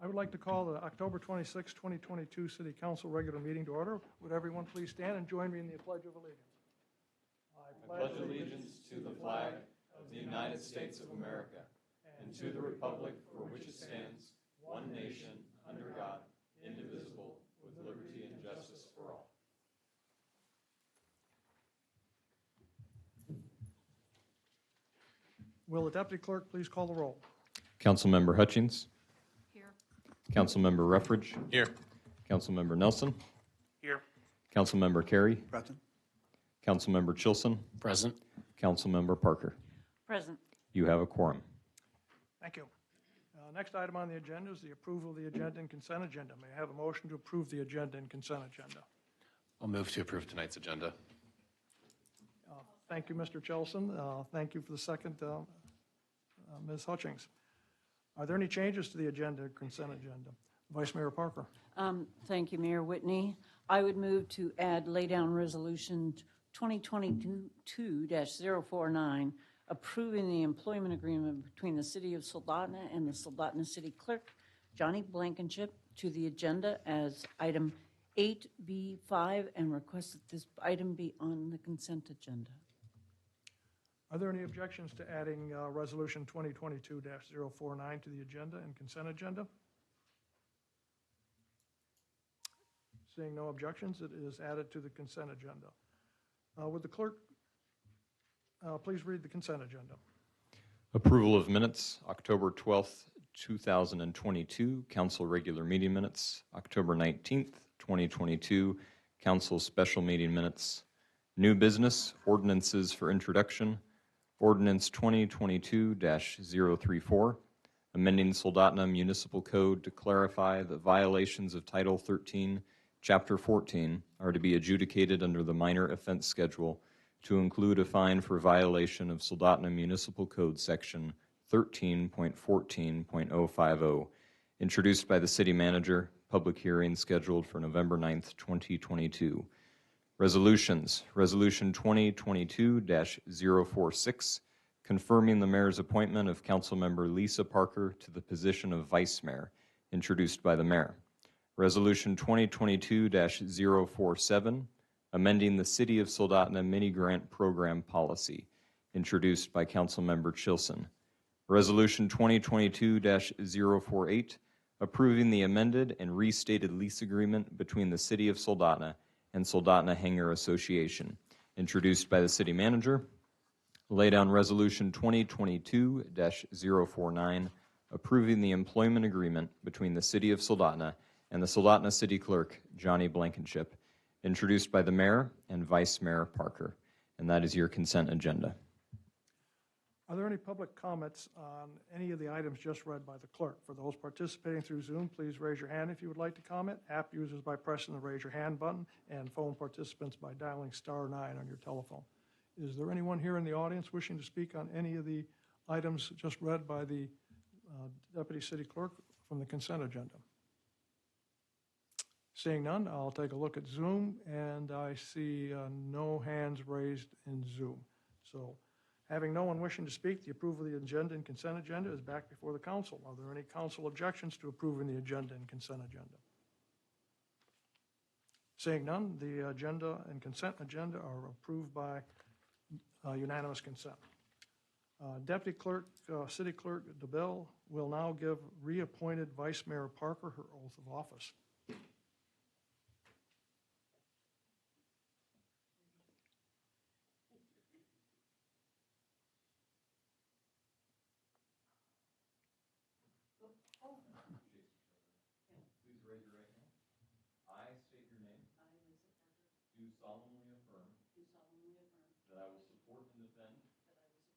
would like to call the October 26, 2022 City Council regular meeting to order. Would everyone please stand and join me in the Pledge of Allegiance? I pledge allegiance to the flag of the United States of America and to the republic for which it stands, one nation, under God, indivisible, with liberty and justice for all. Will the Deputy Clerk please call the roll? Councilmember Hutchings. Here. Councilmember Ruffridge. Here. Councilmember Nelson. Here. Councilmember Carey. Present. Councilmember Chilson. Present. Councilmember Parker. Present. You have a quorum. Thank you. Next item on the agenda is the approval of the agenda and consent agenda. May I have a motion to approve the agenda and consent agenda? I'll move to approve tonight's agenda. Thank you, Mr. Chilson. Thank you for the second, Ms. Hutchings. Are there any changes to the agenda, consent agenda? Vice Mayor Parker. Thank you, Mayor Whitney. I would move to add laydown resolution 2022-049, approving the employment agreement between the City of Soldotna and the Soldotna City Clerk, Johnny Blankenship, to the agenda as item 8B5 and request that this item be on the consent agenda. Are there any objections to adding resolution 2022-049 to the agenda and consent agenda? Seeing no objections, it is added to the consent agenda. Would the clerk please read the consent agenda? Approval of minutes, October 12th, 2022, council regular meeting minutes, October 19th, 2022, council special meeting minutes, new business, ordinances for introduction, ordinance 2022-034, amending Soldotna Municipal Code to clarify that violations of Title 13, Chapter 14 are to be adjudicated under the minor offense schedule to include a fine for violation of Soldotna Municipal Code Section 13.14.050, introduced by the City Manager, public hearing scheduled for November 9th, 2022. Resolutions. Resolution 2022-046, confirming the Mayor's appointment of Councilmember Lisa Parker to the position of Vice Mayor, introduced by the Mayor. Resolution 2022-047, amending the City of Soldotna mini-grant program policy, introduced by Councilmember Chilson. Resolution 2022-048, approving the amended and restated lease agreement between the City of Soldotna and Soldotna Hangar Association, introduced by the City Manager. Lay down Resolution 2022-049, approving the employment agreement between the City of Soldotna and the Soldotna City Clerk, Johnny Blankenship, introduced by the Mayor and Vice Mayor Parker. And that is your consent agenda. Are there any public comments on any of the items just read by the clerk? For those participating through Zoom, please raise your hand if you would like to comment. App users by pressing the raise your hand button, and phone participants by dialing *9 on your telephone. Is there anyone here in the audience wishing to speak on any of the items just read by the Deputy City Clerk from the consent agenda? Seeing none, I'll take a look at Zoom, and I see no hands raised in Zoom. So, having no one wishing to speak, the approval of the agenda and consent agenda is back before the council. Are there any council objections to approving the agenda and consent agenda? Seeing none, the agenda and consent agenda are approved by unanimous consent. Deputy Clerk, City Clerk DeBell will now give reappointed Vice Mayor Parker her oath of office. Please raise your right hand. I state your name. I, Lisa Parker, Do solemnly affirm do solemnly affirm that I will support and defend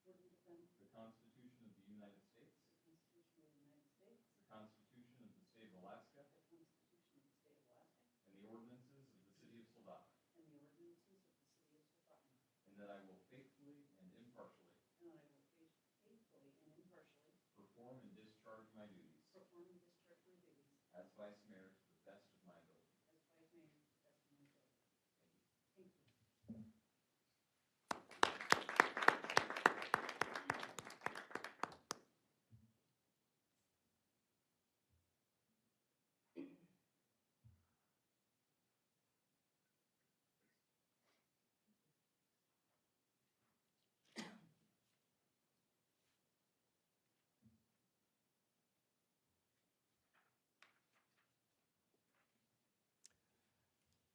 that I will support and defend the Constitution of the United States, the Constitution of the United States, the Constitution of the State of Alaska, the Constitution of the State of Alaska, and the ordinances of the City of Soldotna, and the ordinances of the City of Soldotna, and that I will faithfully and impartially and that I will faithfully and impartially perform and discharge my duties perform and discharge my duties as Vice Mayor to the best of my ability. as Vice Mayor to the best of my ability. Thank you.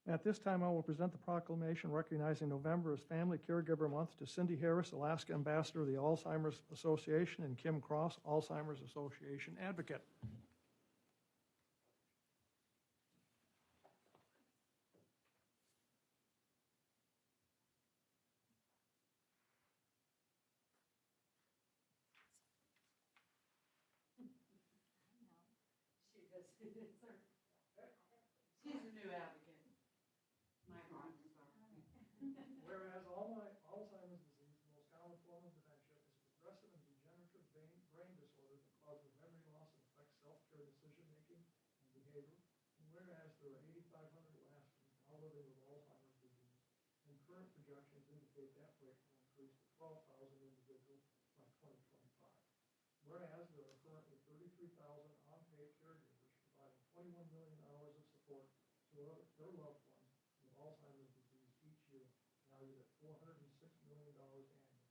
At this time, I will present the proclamation recognizing November as Family Caregiver Month to Cindy Harris, Alaska Ambassador of the Alzheimer's Association, and Kim Cross, Alzheimer's Association Advocate. She's a new advocate. Whereas Alzheimer's disease, the most common form of dementia, is a progressive and degenerative brain disorder that causes memory loss and affects self-care decision-making and behavior. And whereas there are 8,500 Alaskans now living with Alzheimer's disease, and current projections indicate that rate will increase to 12,000 individuals by 2025. Whereas there are currently 33,000 unpaid caregivers providing $21 million of support to their loved ones with Alzheimer's disease each year, valued at $406 million annually.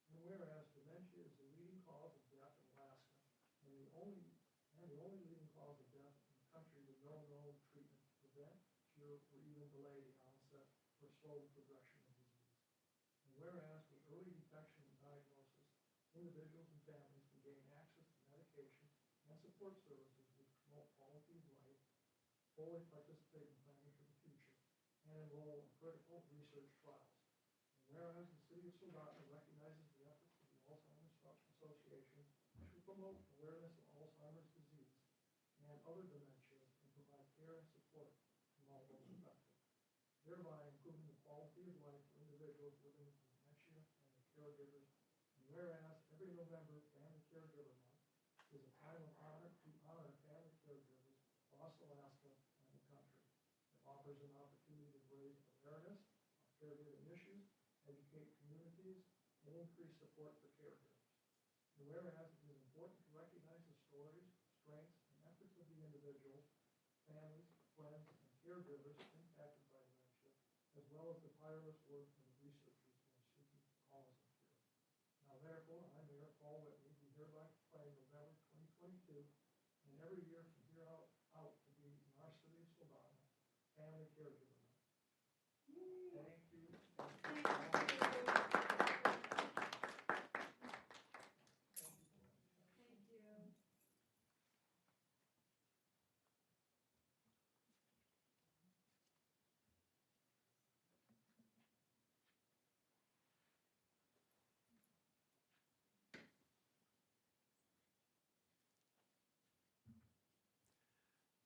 And whereas dementia is the leading cause of death in Alaska and the only leading cause of death in the country with no known treatment to prevent, cure, or even delay the onset or slow progression of disease. And whereas with early detection and diagnosis, individuals and families can gain access to medication and support services which promote quality of life, fully participate in planning for the future, and enroll in critical research trials. And whereas the City of Soldotna recognizes the efforts of the Alzheimer's Association to promote awareness of Alzheimer's disease and other dementias and provide care and support from all those affected, thereby improving the quality of life for individuals living with dementia and their caregivers. And whereas every November, Family Caregiver Month is a time of honor to honor family caregivers across Alaska and the country. It offers an opportunity to raise awareness of caregiving issues, educate communities, and increase support for caregivers. And whereas it is important to recognize the stories, strengths, and efforts of the individuals, families, friends, and caregivers impacted by dementia, as well as the tireless work of the researchers who are seeking the cause of cure. Now therefore, I, Mayor Paul Whitney, do hereby proclaim November 2022, and every year from here out to be in our city of Soldotna, Family Caregiver Month. Thank you.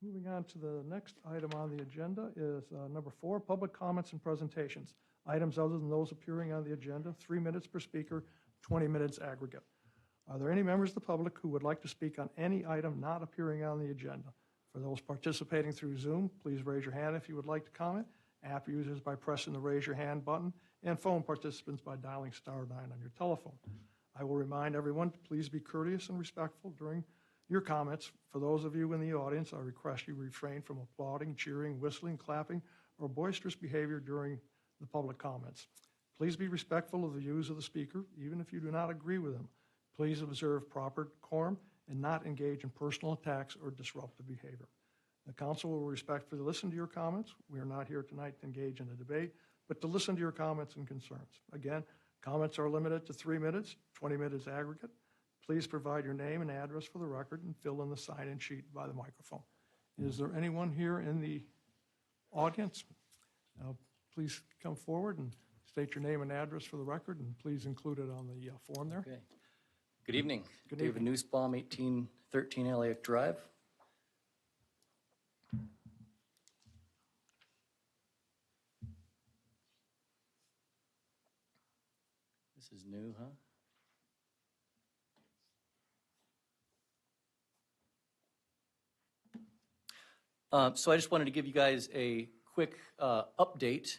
Moving on to the next item on the agenda is number 4, public comments and presentations. Items other than those appearing on the agenda, 3 minutes per speaker, 20 minutes aggregate. Are there any members of the public who would like to speak on any item not appearing on the agenda? For those participating through Zoom, please raise your hand if you would like to comment. App users by pressing the raise your hand button, and phone participants by dialing *9 on your telephone. I will remind everyone to please be courteous and respectful during your comments. For those of you in the audience, I request you refrain from applauding, cheering, whistling, clapping, or boisterous behavior during the public comments. Please be respectful of the views of the speaker, even if you do not agree with them. Please observe proper decorum and not engage in personal attacks or disruptive behavior. The council will respectfully listen to your comments. We are not here tonight to engage in a debate, but to listen to your comments and concerns. Again, comments are limited to 3 minutes, 20 minutes aggregate. Please provide your name and address for the record and fill in the sign-in sheet by the microphone. Is there anyone here in the audience? Please come forward and state your name and address for the record, and please include it on the form there. Okay. Good evening. Good David evening. Nussbaum, 1813 Elliott Drive. This is new, huh? So I just wanted to give you guys a quick update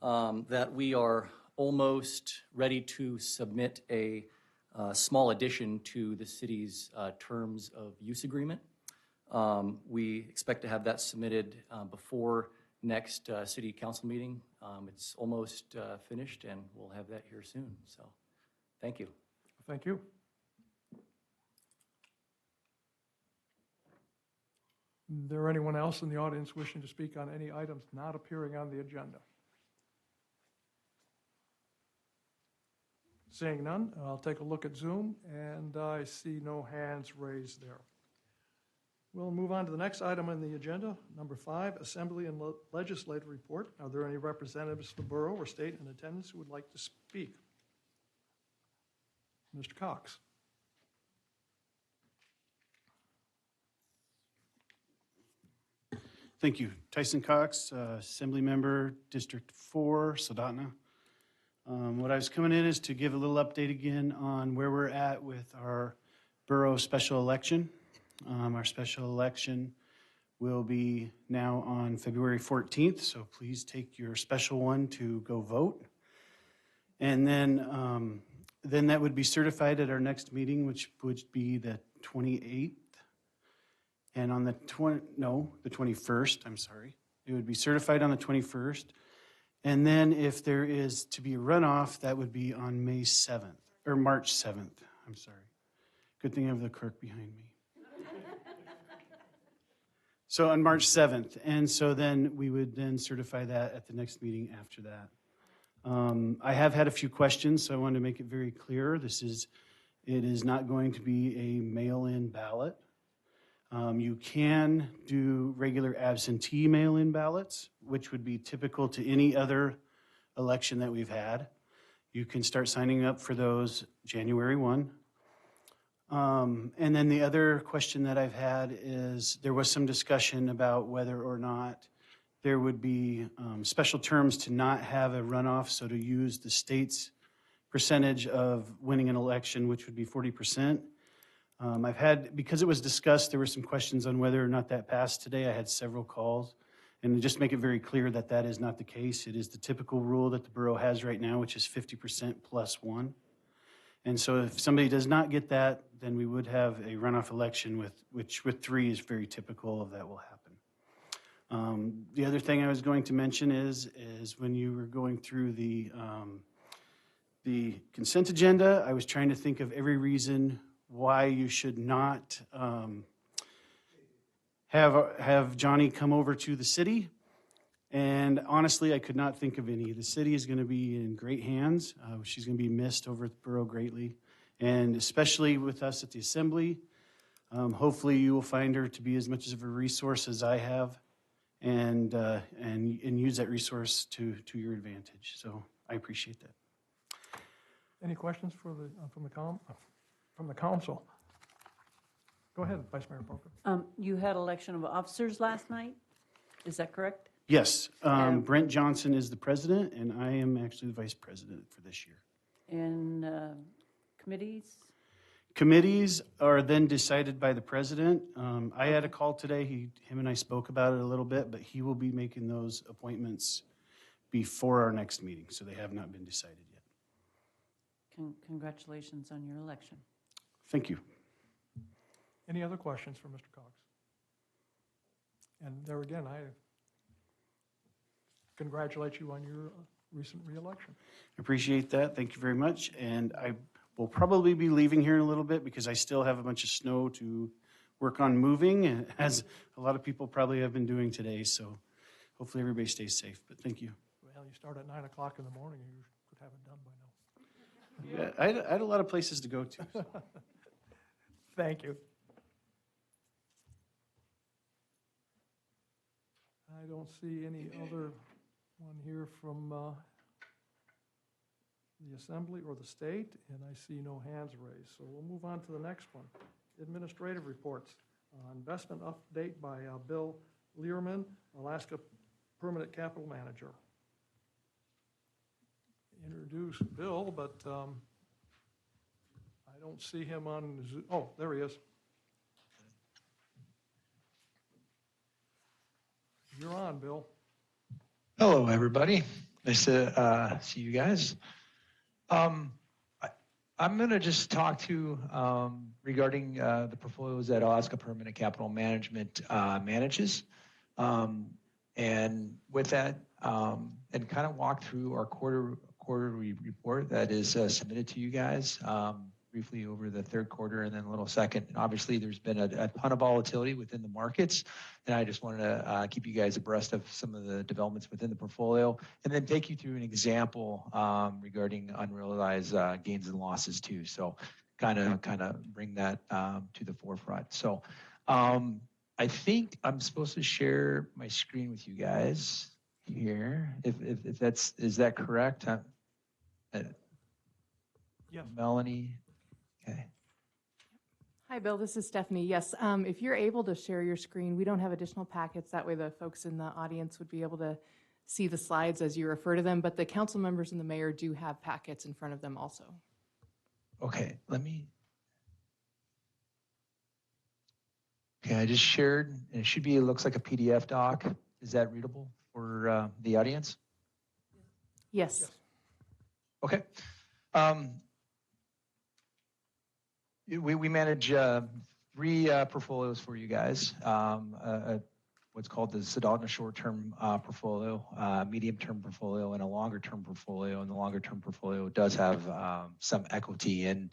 that we are almost ready to submit a small addition to the city's terms of use agreement. We expect to have that submitted before next city council meeting. It's almost finished, and we'll have that here soon. So, thank you. Thank you. Is there anyone else in the audience wishing to speak on any items not appearing on the agenda? Seeing none, I'll take a look at Zoom, and I see no hands raised there. We'll move on to the next item on the agenda, number 5, Assembly and Legislative Report. Are there any representatives of the borough or state in attendance who would like to speak? Mr. Cox. Thank you. Tyson Cox, Assembly Member, District 4, Soldotna. What I was coming in is to give a little update again on where we're at with our borough special election. Our special election will be now on February 14th, so please take your special one to go vote. And then that would be certified at our next meeting, which would be the 28th. And on the 21st, I'm sorry. It would be certified on the 21st. And then if there is to be a runoff, that would be on May 7th, or March 7th, I'm sorry. Good thing I have the clerk behind me. So on March 7th, and so then we would then certify that at the next meeting after that. I have had a few questions, so I want to make it very clear. It is not going to be a mail-in ballot. You can do regular absentee mail-in ballots, which would be typical to any other election that we've had. You can start signing up for those January 1. And then the other question that I've had is there was some discussion about whether or not there would be special terms to not have a runoff, so to use the state's percentage of winning an election, which would be 40%. Because it was discussed, there were some questions on whether or not that passed today. I had several calls. And just make it very clear that that is not the case. It is the typical rule that the borough has right now, which is 50% plus 1. And so if somebody does not get that, then we would have a runoff election, which with 3 is very typical of that will happen. The other thing I was going to mention is when you were going through the consent agenda, I was trying to think of every reason why you should not have Johnny come over to the city. And honestly, I could not think of any. The city is going to be in great hands. She's going to be missed over at the borough greatly, and especially with us at the Assembly. Hopefully you will find her to be as much of a resource as I have, and use that resource to your advantage. So I appreciate that. Any questions from the council? Go ahead, Vice Mayor Polka. You had election of officers last night, is that correct? Yes, Brent Johnson is the president, and I am actually the vice president for this year. And committees? Committees are then decided by the president. I had a call today. Him and I spoke about it a little bit, but he will be making those appointments before our next meeting, so they have not been decided yet. Congratulations on your election. Thank you. Any other questions for Mr. Cox? And there again, I congratulate you on your recent reelection. Appreciate that. Thank you very much. And I will probably be leaving here in a little bit because I still have a bunch of snow to work on moving, as a lot of people probably have been doing today. So hopefully everybody stays safe. But thank you. Well, you start at 9 o'clock in the morning, and you could have it done by now. Yeah, I had a lot of places to go to. So. Thank you. I don't see any other one here from the Assembly or the state, and I see no hands raised. So we'll move on to the next one. Administrative reports. Investment update by Bill Learman, Alaska Permanent Capital Manager. Introduce Bill, but I don't see him on Zoom. Oh, there he is. You're on, Bill. Hello, everybody. Nice to see you guys. I'm going to just talk to regarding the portfolios that Alaska Permanent Capital Management manages. And with that, and kind of walk through our quarterly report that is submitted to you guys briefly over the third quarter and then a little second. Obviously, there's been a ton of volatility within the markets, and I just wanted to keep you guys abreast of some of the developments within the portfolio, and then take you through an example regarding unrealized gains and losses too. So, kind of bring that to the forefront. So, I think I'm supposed to share my screen with you guys here. If is that correct? Yes. Melanie. Okay. Hi, Bill. This is Stephanie. Yes, if you're able to share your screen, we don't have additional packets. That way the folks in the audience would be able to see the slides as you refer to them, but the council members and the mayor do have packets in front of them also. Okay, let me. Okay, I just shared, and it should be, it looks like a PDF doc. Is that readable for the audience? Yes. Okay. We manage 3 portfolios for you guys. What's called the Soldotna short-term portfolio, medium-term portfolio, and a longer-term portfolio. And the longer-term portfolio does have some equity in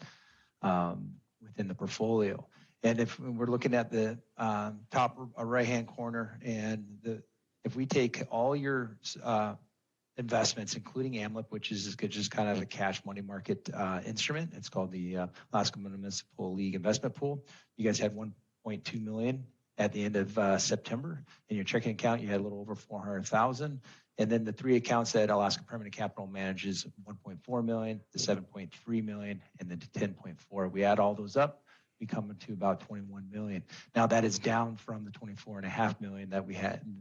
within the portfolio. And if we're looking at the top right-hand corner, and if we take all your investments, including AMLIP, which is just kind of a cash money market instrument. It's called the Alaska Municipal League Investment Pool. You guys had 1.2 million at the end of September. In your checking account, you had a little over 400,000. And then the 3 accounts that Alaska Permanent Capital manages, 1.4 million, the 7.3 million, and then to 10.4. We add all those up, we come to about 21 million. Now that is down from the 24.5 million that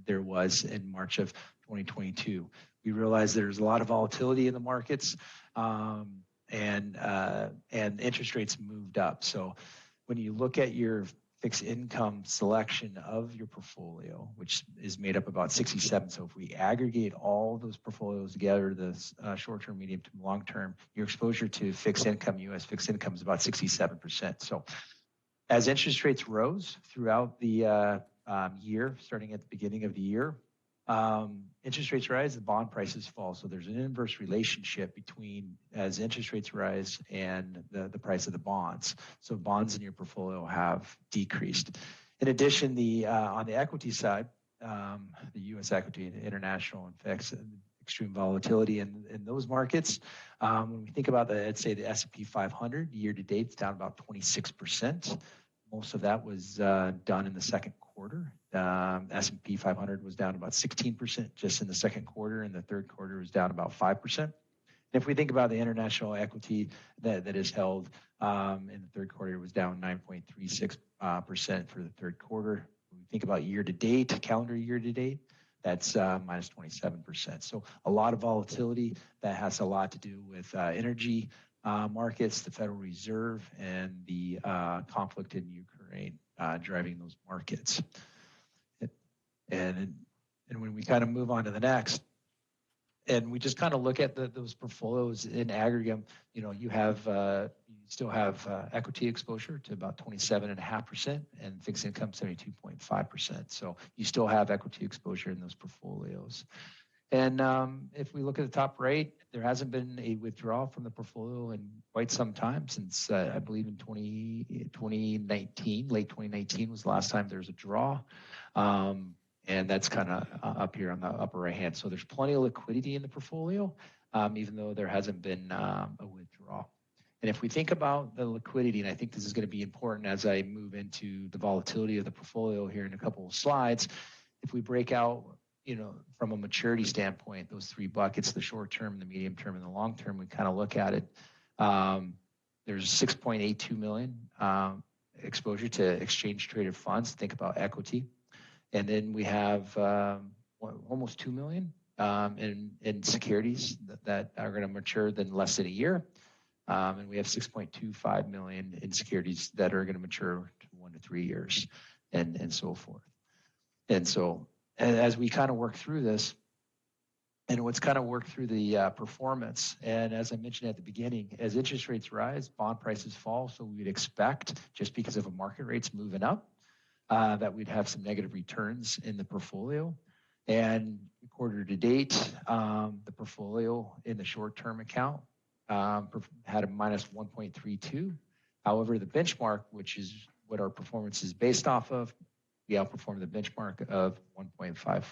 there was in March of 2022. We realize there's a lot of volatility in the markets, and interest rates moved up. So when you look at your fixed income selection of your portfolio, which is made up about 67. So if we aggregate all those portfolios together, the short-term, medium-term, long-term, your exposure to fixed income, U.S. fixed income, is about 67%. So as interest rates rose throughout the year, starting at the beginning of the year, interest rates rise, the bond prices fall. So there's an inverse relationship between as interest rates rise and the price of the bonds. So bonds in your portfolio have decreased. In addition, on the equity side, the U.S. equity and international effects, extreme volatility in those markets. When we think about let's say the S&P 500 year to date, it's down about 26%. Most of that was done in the second quarter. S&P 500 was down about 16% just in the second quarter, and the third quarter was down about 5%. And if we think about the international equity that is held in the third quarter, it was down 9.36% for the third quarter. When we think about year to date, calendar year to date, that's minus 27%. So a lot of volatility that has a lot to do with energy markets, the Federal Reserve, and the conflict in Ukraine driving those markets. And when we kind of move on to the next, and we just kind of look at those portfolios in aggregate, you still have equity exposure to about 27.5%, and fixed income 72.5%. So you still have equity exposure in those portfolios. And if we look at the top right, there hasn't been a withdrawal from the portfolio in quite some time, since I believe in 2019, late 2019 was the last time there was a draw. And that's kind of up here on the upper right hand. So there's plenty of liquidity in the portfolio, even though there hasn't been a withdrawal. And if we think about the liquidity, and I think this is going to be important as I move into the volatility of the portfolio here in a couple of slides, if we break out, from a maturity standpoint, those 3 buckets, the short term, the medium term, and the long term, we kind of look at it. There's 6.82 million exposure to exchange traded funds. Think about equity. And then we have almost 2 million in securities that are going to mature in less than a year. And we have 6.25 million in securities that are going to mature to 1 to 3 years, and so forth. And so as we kind of work through this, and what's kind of worked through the performance, and as I mentioned at the beginning, as interest rates rise, bond prices fall. So we'd expect, just because of market rates moving up, that we'd have some negative returns in the portfolio. And quarter to date, the portfolio in the short-term account had a minus 1.32, However, the benchmark, which is what our performance is based off of, we outperformed the benchmark of 1.54.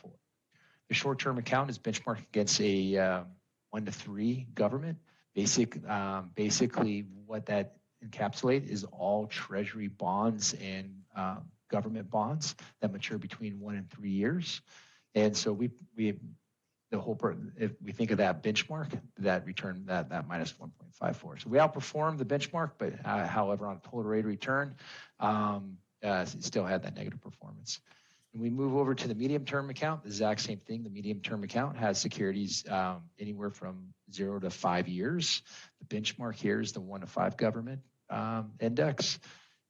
The short-term account is benchmarked against a 1 to 3 government. Basically, what that encapsulates is all Treasury bonds and government bonds that mature between 1 and 3 years. And so if we think of that benchmark, that return that minus 1.54. So we outperformed the benchmark, but however, on total rate of return, it still had that negative performance. And we move over to the medium-term account, the exact same thing. The medium-term account has securities anywhere from 0 to 5 years. The benchmark here is the 1 to 5 government index.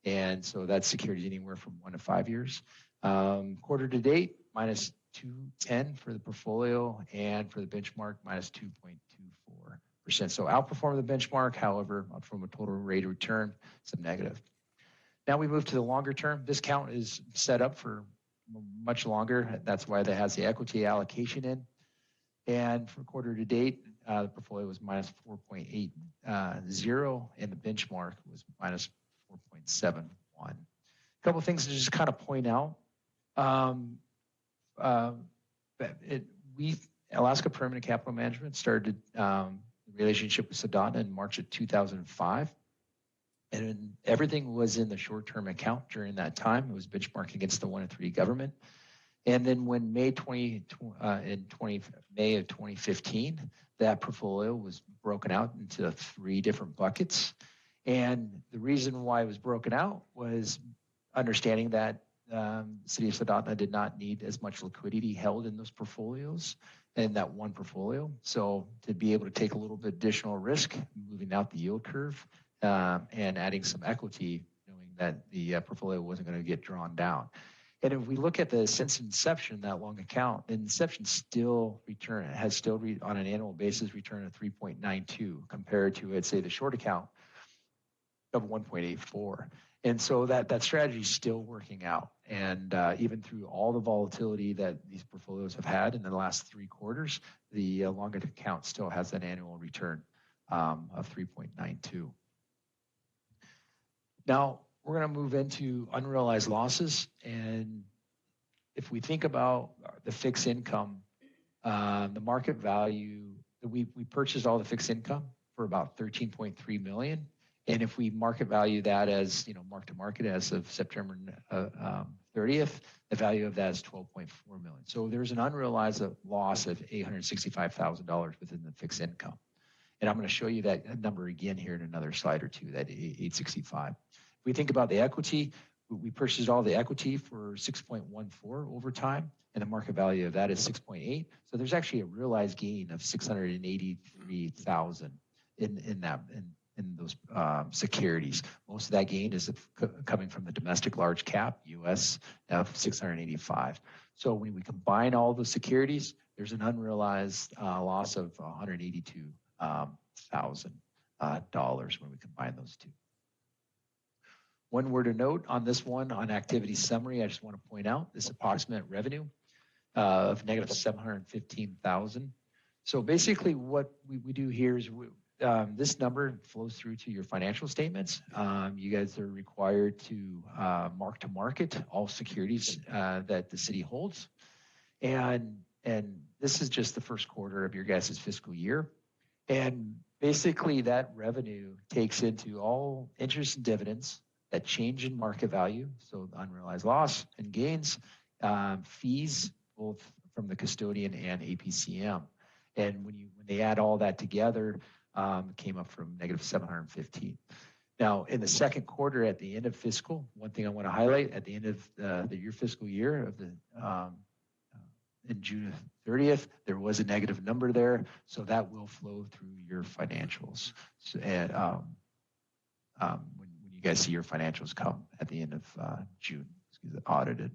And so that's securities anywhere from 1 to 5 years. Quarter to date, minus 210 for the portfolio, and for the benchmark, minus 2.24%. So outperform the benchmark, however, from a total rate of return, some negative. Now we move to the longer term. This count is set up for much longer. That's why that has the equity allocation in. And for quarter to date, the portfolio was minus 4.80, and the benchmark was minus 4.71. A couple of things to just kind of point out. Alaska Permanent Capital Management started the relationship with Soldotna in March of 2005. And everything was in the short-term account during that time. It was benchmarked against the 1 and 3 government. And then when May of 2015, that portfolio was broken out into 3 different buckets. And the reason why it was broken out was understanding that the city of Soldotna did not need as much liquidity held in those portfolios in that one portfolio. So to be able to take a little bit additional risk, moving out the yield curve, and adding some equity, knowing that the portfolio wasn't going to get drawn down. And if we look at since inception, that long account, inception has on an annual basis returned a 3.92 compared to, let's say, the short account of 1.84. And so that strategy is still working out. And even through all the volatility that these portfolios have had in the last 3 quarters, the longer account still has an annual return of 3.92. Now, we're going to move into unrealized losses. And if we think about the fixed income, the market value, we purchased all the fixed income for about $13.3 million. And if we market value that as, mark to market as of September 30th, the value of that is $12.4 million. So there's an unrealized loss of $865,000 within the fixed income. And I'm going to show you that number again here in another slide or two, that 865. If we think about the equity, we purchased all the equity for 6.14 over time, and the market value of that is 6.8. So there's actually a realized gain of $683,000 in those securities. Most of that gain is coming from the domestic large cap, U.S., of 685. So when we combine all the securities, there's an unrealized loss of $182,000 when we combine those two. One word of note on this one, on activity summary, I just want to point out this approximate revenue of negative $715,000. So basically what we do here is this number flows through to your financial statements. You guys are required to mark to market all securities that the city holds. And this is just the first quarter of your guys' fiscal year. And basically that revenue takes into all interest and dividends, that change in market value, so unrealized loss and gains, fees, both from the custodian and APCM. And when they add all that together, it came up from negative 715. Now, in the second quarter, at the end of fiscal, one thing I want to highlight, at the end of your fiscal year of in June 30th, there was a negative number there, so that will flow through your financials. So, and when you guys see your financials come at the end of June, audited.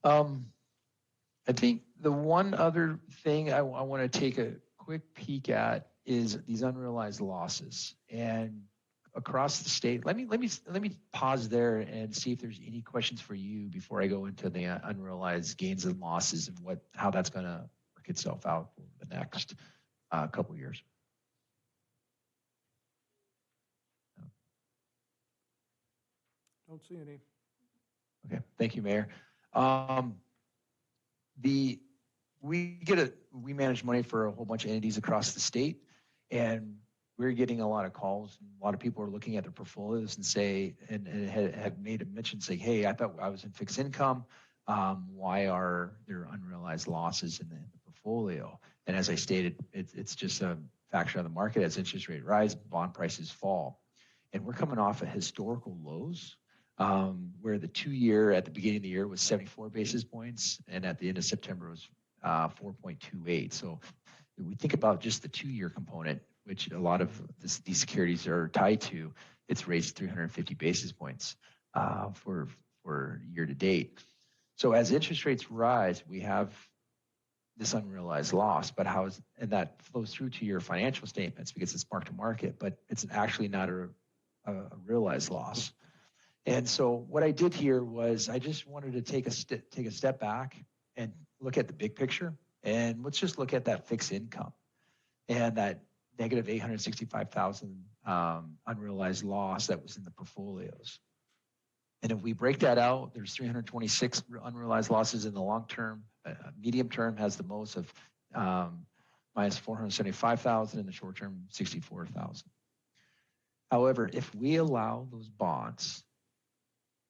I think the one other thing I want to take a quick peek at is these unrealized losses. And across the state, let me pause there and see if there's any questions for you before I go into the unrealized gains and losses and how that's going to work itself out over the next couple years. Don't see any. Okay, thank you, Mayor. We manage money for a whole bunch of entities across the state, and we're getting a lot of calls. And a lot of people are looking at their portfolios and have made a mention, say, hey, I thought I was in fixed income. Why are there unrealized losses in the portfolio? And as I stated, it's just a factor of the market. As interest rate rise, bond prices fall. And we're coming off of historical lows, where the 2-year at the beginning of the year was 74 basis points, and at the end of September it was 4.28. So if we think about just the 2-year component, which a lot of these securities are tied to, it's raised 350 basis points for year to date. So as interest rates rise, we have this unrealized loss, and that flows through to your financial statements because it's mark to market, but it's actually not a realized loss. And so what I did here was I just wanted to take a step back and look at the big picture, and let's just look at that fixed income and that negative $865,000 unrealized loss that was in the portfolios. And if we break that out, there's 326 unrealized losses in the long term. Medium term has the most of minus 475,000, in the short term 64,000. However, if we allow those bonds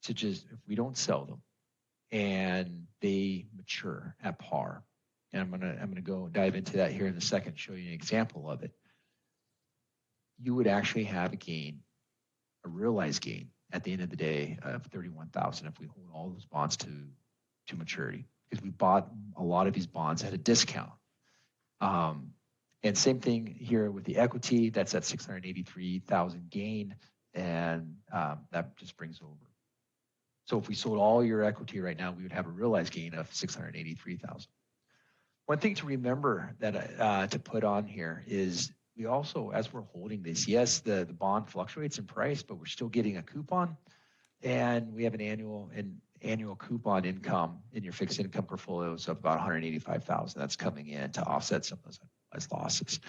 to if we don't sell them and they mature at par, and I'm gonna go dive into that here in a second, show you an example of it. You would actually have a realized gain at the end of the day of 31,000 if we hold all those bonds to maturity, because we bought a lot of these bonds at a discount. And same thing here with the equity, that's at 683,000 gain, and that just brings over. So if we sold all your equity right now, we would have a realized gain of 683,000. One thing to remember that to put on here is we also, as we're holding this, yes, the bond fluctuates in price, but we're still getting a coupon, and we have an annual coupon income in your fixed income portfolios of about 185,000. That's coming in to offset some of those losses.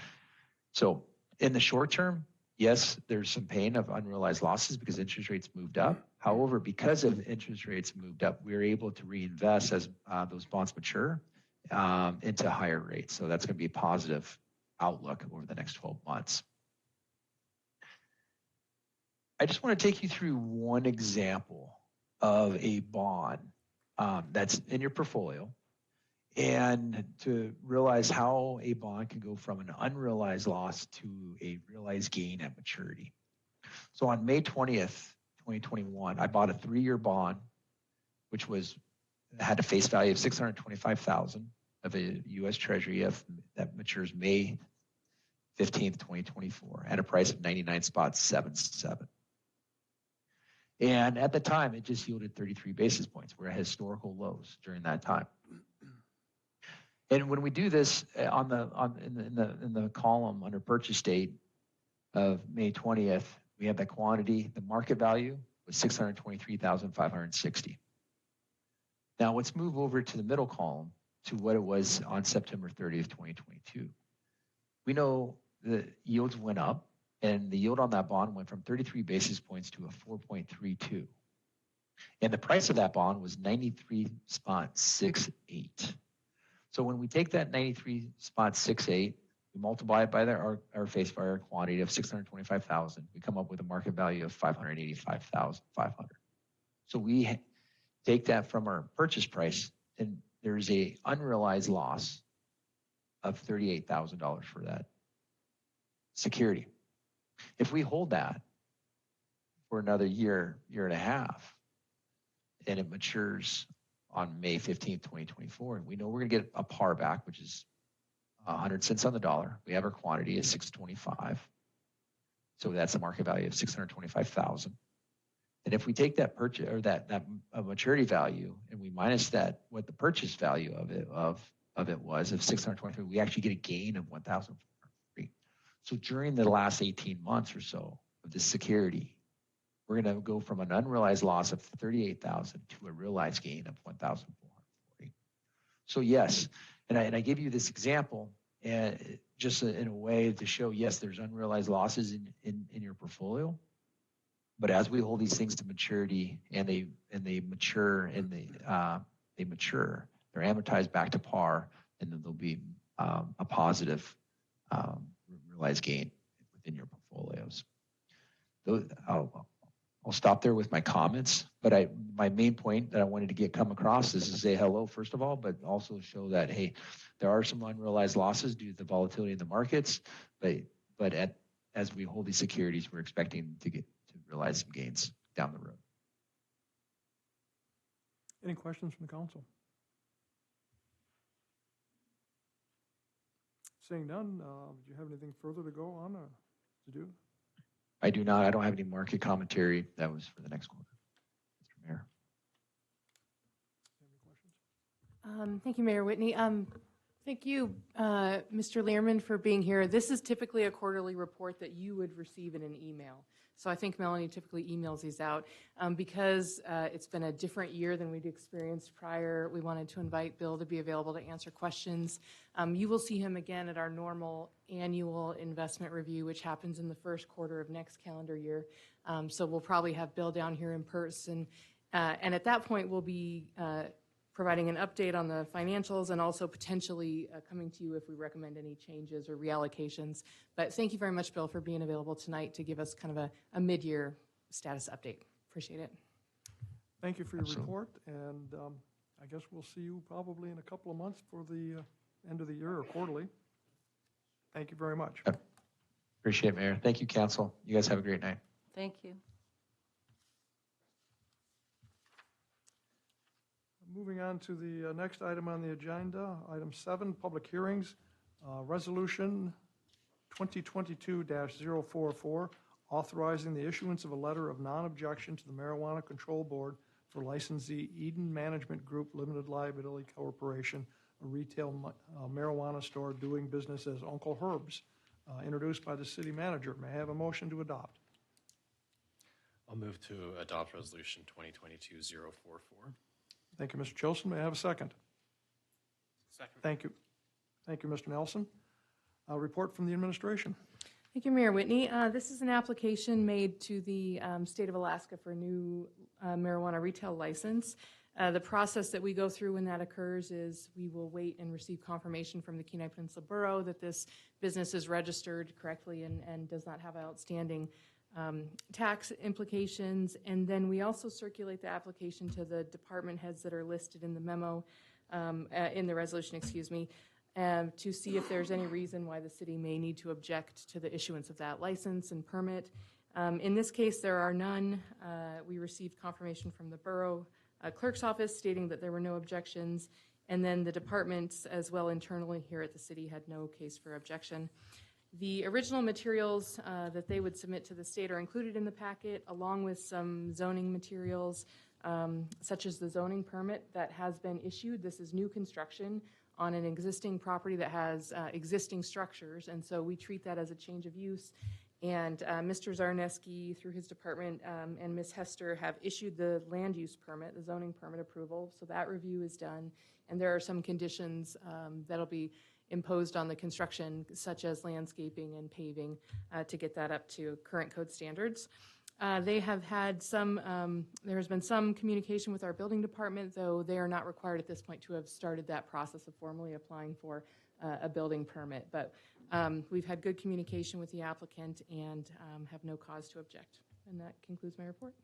So in the short term, yes, there's some pain of unrealized losses because interest rates moved up. However, because of interest rates moved up, we're able to reinvest as those bonds mature into higher rates. So that's going to be a positive outlook over the next 12 months. I just want to take you through one example of a bond that's in your portfolio, and to realize how a bond can go from an unrealized loss to a realized gain at maturity. So on May 20th, 2021, I bought a 3-year bond, which had a face value of $625,000 of a U.S. Treasury that matures May 15th, 2024, at a price of 99.77. And at the time, it just yielded 33 basis points. We're at historical lows during that time. And when we do this in the column under purchase date of May 20th, we have that quantity. The market value was $623,560. Now let's move over to the middle column to what it was on September 30th, 2022. We know the yields went up, and the yield on that bond went from 33 basis points to a 4.32. And the price of that bond was 93.68. So when we take that 93.68, we multiply it by our face value quantity of 625,000, we come up with a market value of 585,500. So we take that from our purchase price, and there's a unrealized loss of $38,000 for that security. If we hold that for another year and a half, and it matures on May 15th, 2024, and we know we're going to get a par back, which is 100 cents on the dollar. We have our quantity is 625. So that's a market value of 625,000. And if we take that purchase or that maturity value and we minus that, what the purchase value of it was of 623, we actually get a gain of 1,403. So during the last 18 months or so of this security, we're going to go from an unrealized loss of 38,000 to a realized gain of 1,440. So yes, and I give you this example and just in a way to show, yes, there's unrealized losses in your portfolio, But as we hold these things to maturity and they mature they mature, they're amortized back to par, and then there'll be a positive realized gain within your portfolios. I'll stop there with my comments, but my main point that I wanted to come across is to say hello, first of all, but also show that, hey, there are some unrealized losses due to the volatility in the markets, but as we hold these securities, we're expecting to realize some gains down the road. Any questions from the council? Seeing none, do you have anything further to go on or to do? I do not. I don't have any market commentary. That was for the next quarter, Mr. Mayor. Any questions? Thank you, Mayor Whitney. Thank you, Mr. Learman, for being here. This is typically a quarterly report that you would receive in an email. So I think Melanie typically emails these out. Because it's been a different year than we'd experienced prior, we wanted to invite Bill to be available to answer questions. You will see him again at our normal annual investment review, which happens in the first quarter of next calendar year. So we'll probably have Bill down here in person. And at that point, we'll be providing an update on the financials and also potentially coming to you if we recommend any changes or reallocations. But thank you very much, Bill, for being available tonight to give us kind of a mid-year status update. Appreciate it. Thank you for your Absolutely. report, and I guess we'll see you probably in a couple of months for the end of the year or quarterly. Thank you very much. Appreciate it, Mayor. Thank you, council. You guys have a great night. Thank you. Moving on to the next item on the agenda, item 7, public hearings. Resolution 2022-044, authorizing the issuance of a letter of non-objection to the Marijuana Control Board for licensee Eden Management Group Limited Liability Corporation, a retail marijuana store doing business as Uncle Herb's, introduced by the city manager. May I have a motion to adopt? I'll move to adopt resolution 2022-044. Thank you, Mr. Chilson. May I have a second? Second. Thank you. Thank you, Mr. Nelson. A report from the administration. Thank you, Mayor Whitney. This is an application made to the state of Alaska for a new marijuana retail license. The process that we go through when that occurs is we will wait and receive confirmation from the Kenai Peninsula Borough that this business is registered correctly and does not have outstanding tax implications. And then we also circulate the application to the department heads that are listed in the memo, in the resolution, excuse me, to see if there's any reason why the city may need to object to the issuance of that license and permit. In this case, there are none. We received confirmation from the borough clerk's office stating that there were no objections, and then the departments as well internally here at the city had no case for objection. The original materials that they would submit to the state are included in the packet, along with some zoning materials, such as the zoning permit that has been issued. This is new construction on an existing property that has existing structures, and so we treat that as a change of use. And Mr. Zarneski, through his department, and Ms. Hester have issued the land use permit, the zoning permit approval, so that review is done. And there are some conditions that'll be imposed on the construction, such as landscaping and paving, to get that up to current code standards. They have had some, there has been some communication with our building department, though they are not required at this point to have started that process of formally applying for a building permit. But we've had good communication with the applicant and have no cause to object. And that concludes my report.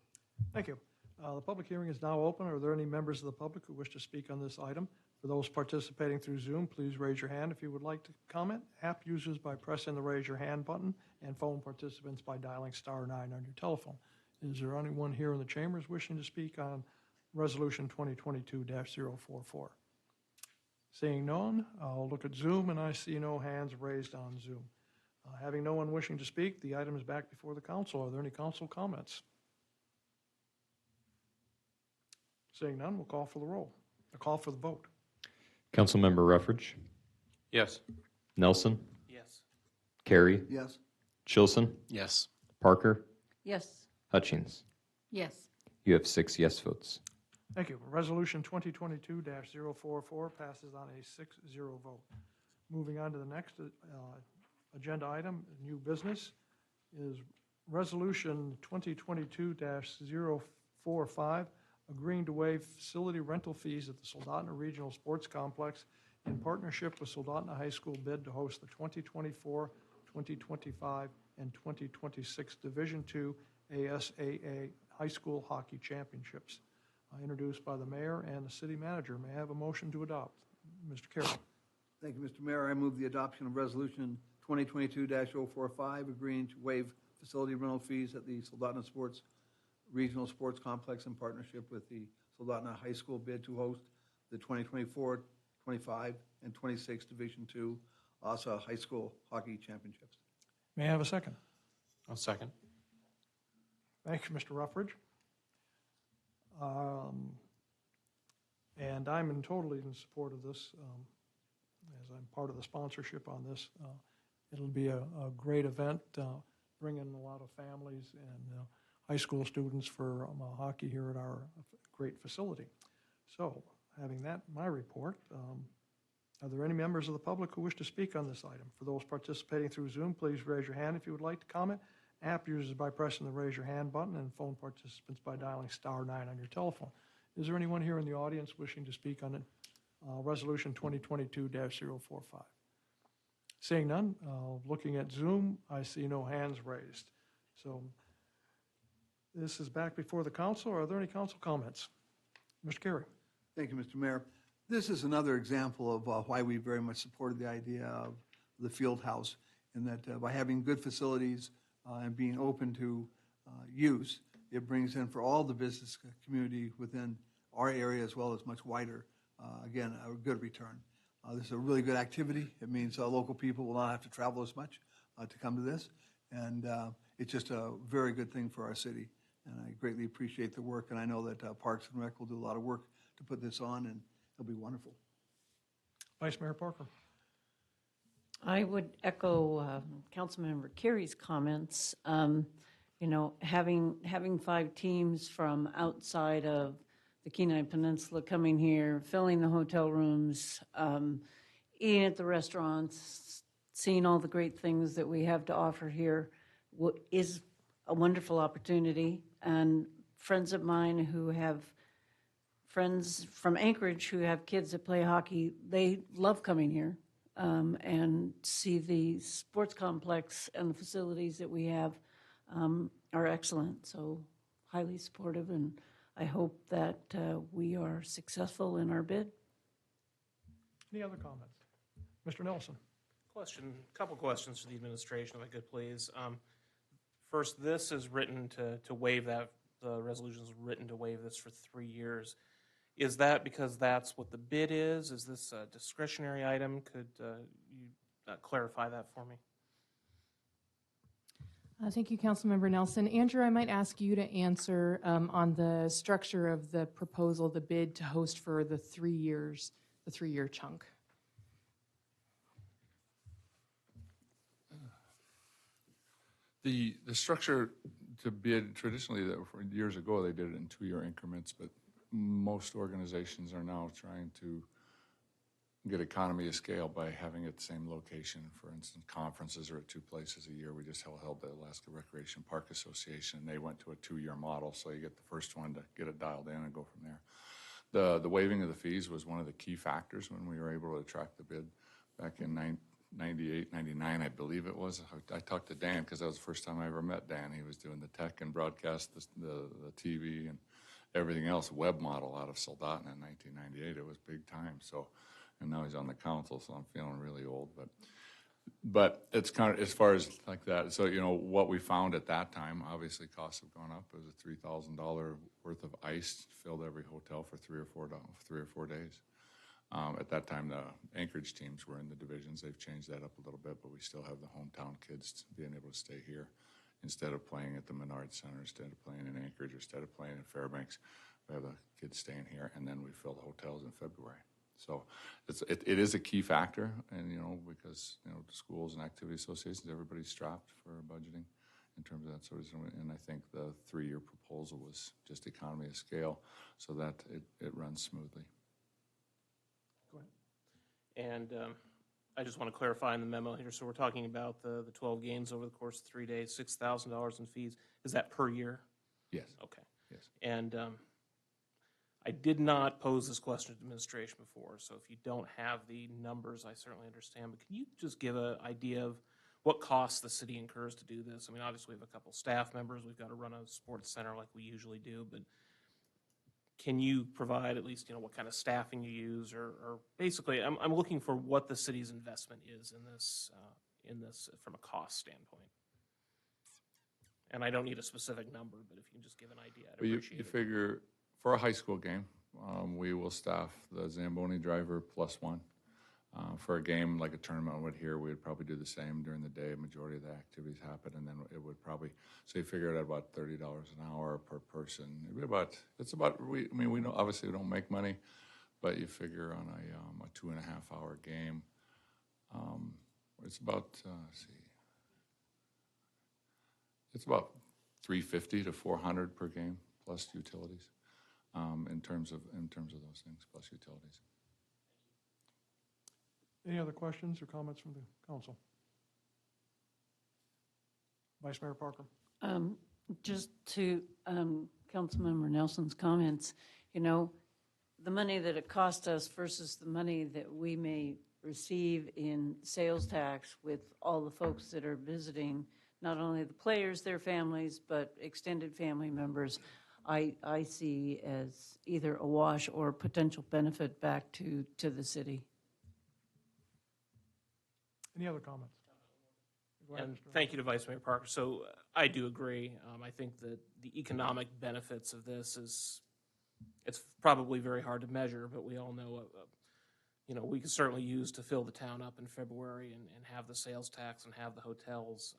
Thank you. The public hearing is now open. Are there any members of the public who wish to speak on this item? For those participating through Zoom, please raise your hand if you would like to comment. App users by pressing the raise your hand button, and phone participants by dialing *9 on your telephone. Is there anyone here in the chambers wishing to speak on Resolution 2022-044? Seeing none, I'll look at Zoom, and I see no hands raised on Zoom. Having no one wishing to speak, the item is back before the council. Are there any council comments? Seeing none, we'll call for the roll. A call for the vote. Councilmember Ruffridge, Yes. Nelson, Yes. Carey, Yes. Chilson, Yes. Parker, Yes. Hutchings. Yes. You have 6 yes votes. Thank you. Resolution 2022-044 passes on a 6-0 vote. Moving on to the next agenda item, new business, is Resolution 2022-045, agreeing to waive facility rental fees at the Soldotna Regional Sports Complex in partnership with Soldotna High School bid to host the 2024, 2025, and 2026 Division II ASAA High School Hockey Championships. Introduced by the mayor and the city manager. May I have a motion to adopt? Mr. Carroll. Thank you, Mr. Mayor. I move the adoption of Resolution 2022-045, agreeing to waive facility rental fees at the Soldotna Regional Sports Complex in partnership with the Soldotna High School bid to host the 2024, 25, and 26 Division II ASA High School Hockey Championships. May I have a second? I'll second. Thank you, Mr. Ruffridge. And I'm totally in support of this, as I'm part of the sponsorship on this. It'll be a great event, bring in a lot of families and high school students for hockey here at our great facility. So, having that in my report, are there any members of the public who wish to speak on this item? For those participating through Zoom, please raise your hand if you would like to comment. App users by pressing the raise your hand button, and phone participants by dialing *9 on your telephone. Is there anyone here in the audience wishing to speak on it? Resolution 2022-045. Seeing none, looking at Zoom, I see no hands raised. So this is back before the council. Are there any council comments? Mr. Carey. Thank you, Mr. Mayor. This is another example of why we very much supported the idea of the field house, in that by having good facilities and being open to use, it brings in for all the business community within our area as well as much wider, again, a good return. This is a really good activity. It means local people will not have to travel as much to come to this, and it's just a very good thing for our city. And I greatly appreciate the work, and I know that Parks and Rec will do a lot of work to put this on, and it'll be wonderful. Vice Mayor Parker. I would echo Councilmember Carey's comments. You know, having 5 teams from outside of the Kenai Peninsula coming here, filling the hotel rooms, eating at the restaurants, seeing all the great things that we have to offer here is a wonderful opportunity. And friends of mine who have friends from Anchorage who have kids that play hockey, they love coming here and see the sports complex and the facilities that we have are excellent. So highly supportive, and I hope that we are successful in our bid. Any other comments? Mr. Nelson. Couple questions for the administration, if I could, please. First, this is written to waive that, the resolution is written to waive this for 3 years. Is that because that's what the bid is? Is this a discretionary item? Could you clarify that for me? Thank you, Councilmember Nelson. Andrew, I might ask you to answer on the structure of the proposal, the bid to host for the 3 years, the 3-year chunk. The structure to bid, traditionally, years ago, they did it in 2-year increments, but most organizations are now trying to get economy of scale by having it the same location. For instance, conferences are at 2 places a year. We just held the Alaska Recreation Park Association, and they went to a 2-year model, so you get the first one to get it dialed in and go from there. The waiving of the fees was one of the key factors when we were able to attract the bid back in 98, 99, I believe it was. I talked to Dan because that was the first time I ever met Dan. He was doing the tech and broadcast, the TV and everything else, web model out of Soldotna in 1998. It was big time. So, and now he's on the council, so I'm feeling really old. But it's kind of, as far as like that, so, you know, what we found at that time, obviously costs have gone up. It was a $3,000 worth of ice filled every hotel for 3 or 4 days. At that time, the Anchorage teams were in the divisions. They've changed that up a little bit, but we still have the hometown kids being able to stay here instead of playing at the Menard Center, instead of playing in Anchorage, or instead of playing in Fairbanks. We have the kids staying here, and then we fill the hotels in February. So it is a key factor, and, you know, because, you know, the schools and activity associations, everybody's strapped for budgeting in terms of that sort of thing. And I think the 3-year proposal was just economy of scale so that it runs smoothly. And I just want to clarify in the memo here. So we're talking about the 12 games over the course of 3 days, $6,000 in fees. Is that per year? Yes, Okay. yes. And I did not pose this question to administration before, so if you don't have the numbers, I certainly understand. But can you just give an idea of what costs the city incurs to do this? I mean, obviously, we have a couple staff members. We've got to run a sports center like we usually do, but can you provide at least, what kind of staffing you use, or basically, I'm looking for what the city's investment is in this from a cost standpoint. And I don't need a specific number, but if you can just give an idea, I'd Well, you appreciate it. figure, for a high school game, we will staff the Zamboni driver +1. For a game like a tournament would here, we'd probably do the same during the day. Majority of the activities happen, and then it would probably, so you figure it at about $30 an hour per person. We know, obviously we don't make money, but you figure on a 2.5-hour game, it's about, it's about $350 to $400 per game plus utilities, in terms of those things plus utilities. Any other questions or comments from the council? Vice Mayor Parker. Just to Councilmember Nelson's comments, the money that it cost us versus the money that we may receive in sales tax with all the folks that are visiting, not only the players, their families, but extended family members, I see as either a wash or potential benefit back to the city. Any other comments? Go ahead, And Mr. thank you to Vice Mayor Parker. So I do agree. I think that the economic benefits of this it's probably very hard to measure, but we all know, we can certainly use to fill the town up in February and have the sales tax and have the hotels.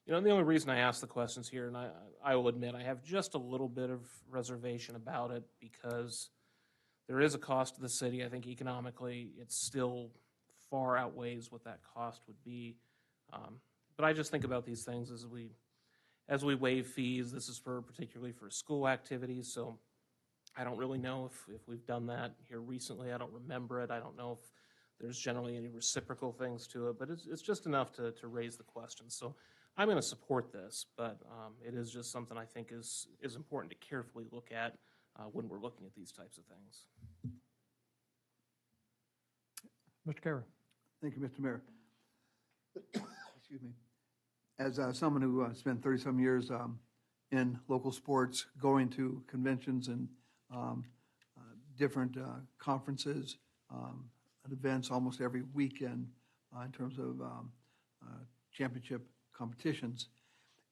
The only reason I ask the questions here, and I will admit I have just a little bit of reservation about it because there is a cost to the city. I think economically it still far outweighs what that cost would be. But I just think about these things as we waive fees. This is particularly for school activities, so I don't really know if we've done that here recently. I don't remember it. I don't know if there's generally any reciprocal things to it, but it's just enough to raise the question. So I'm going to support this, but it is just something I think is important to carefully look at when we're looking at these types of things. Mr. Carey. Thank you, Mr. Mayor. Excuse me. As someone who spent 30-some years in local sports, going to conventions and different conferences and events almost every weekend in terms of championship competitions,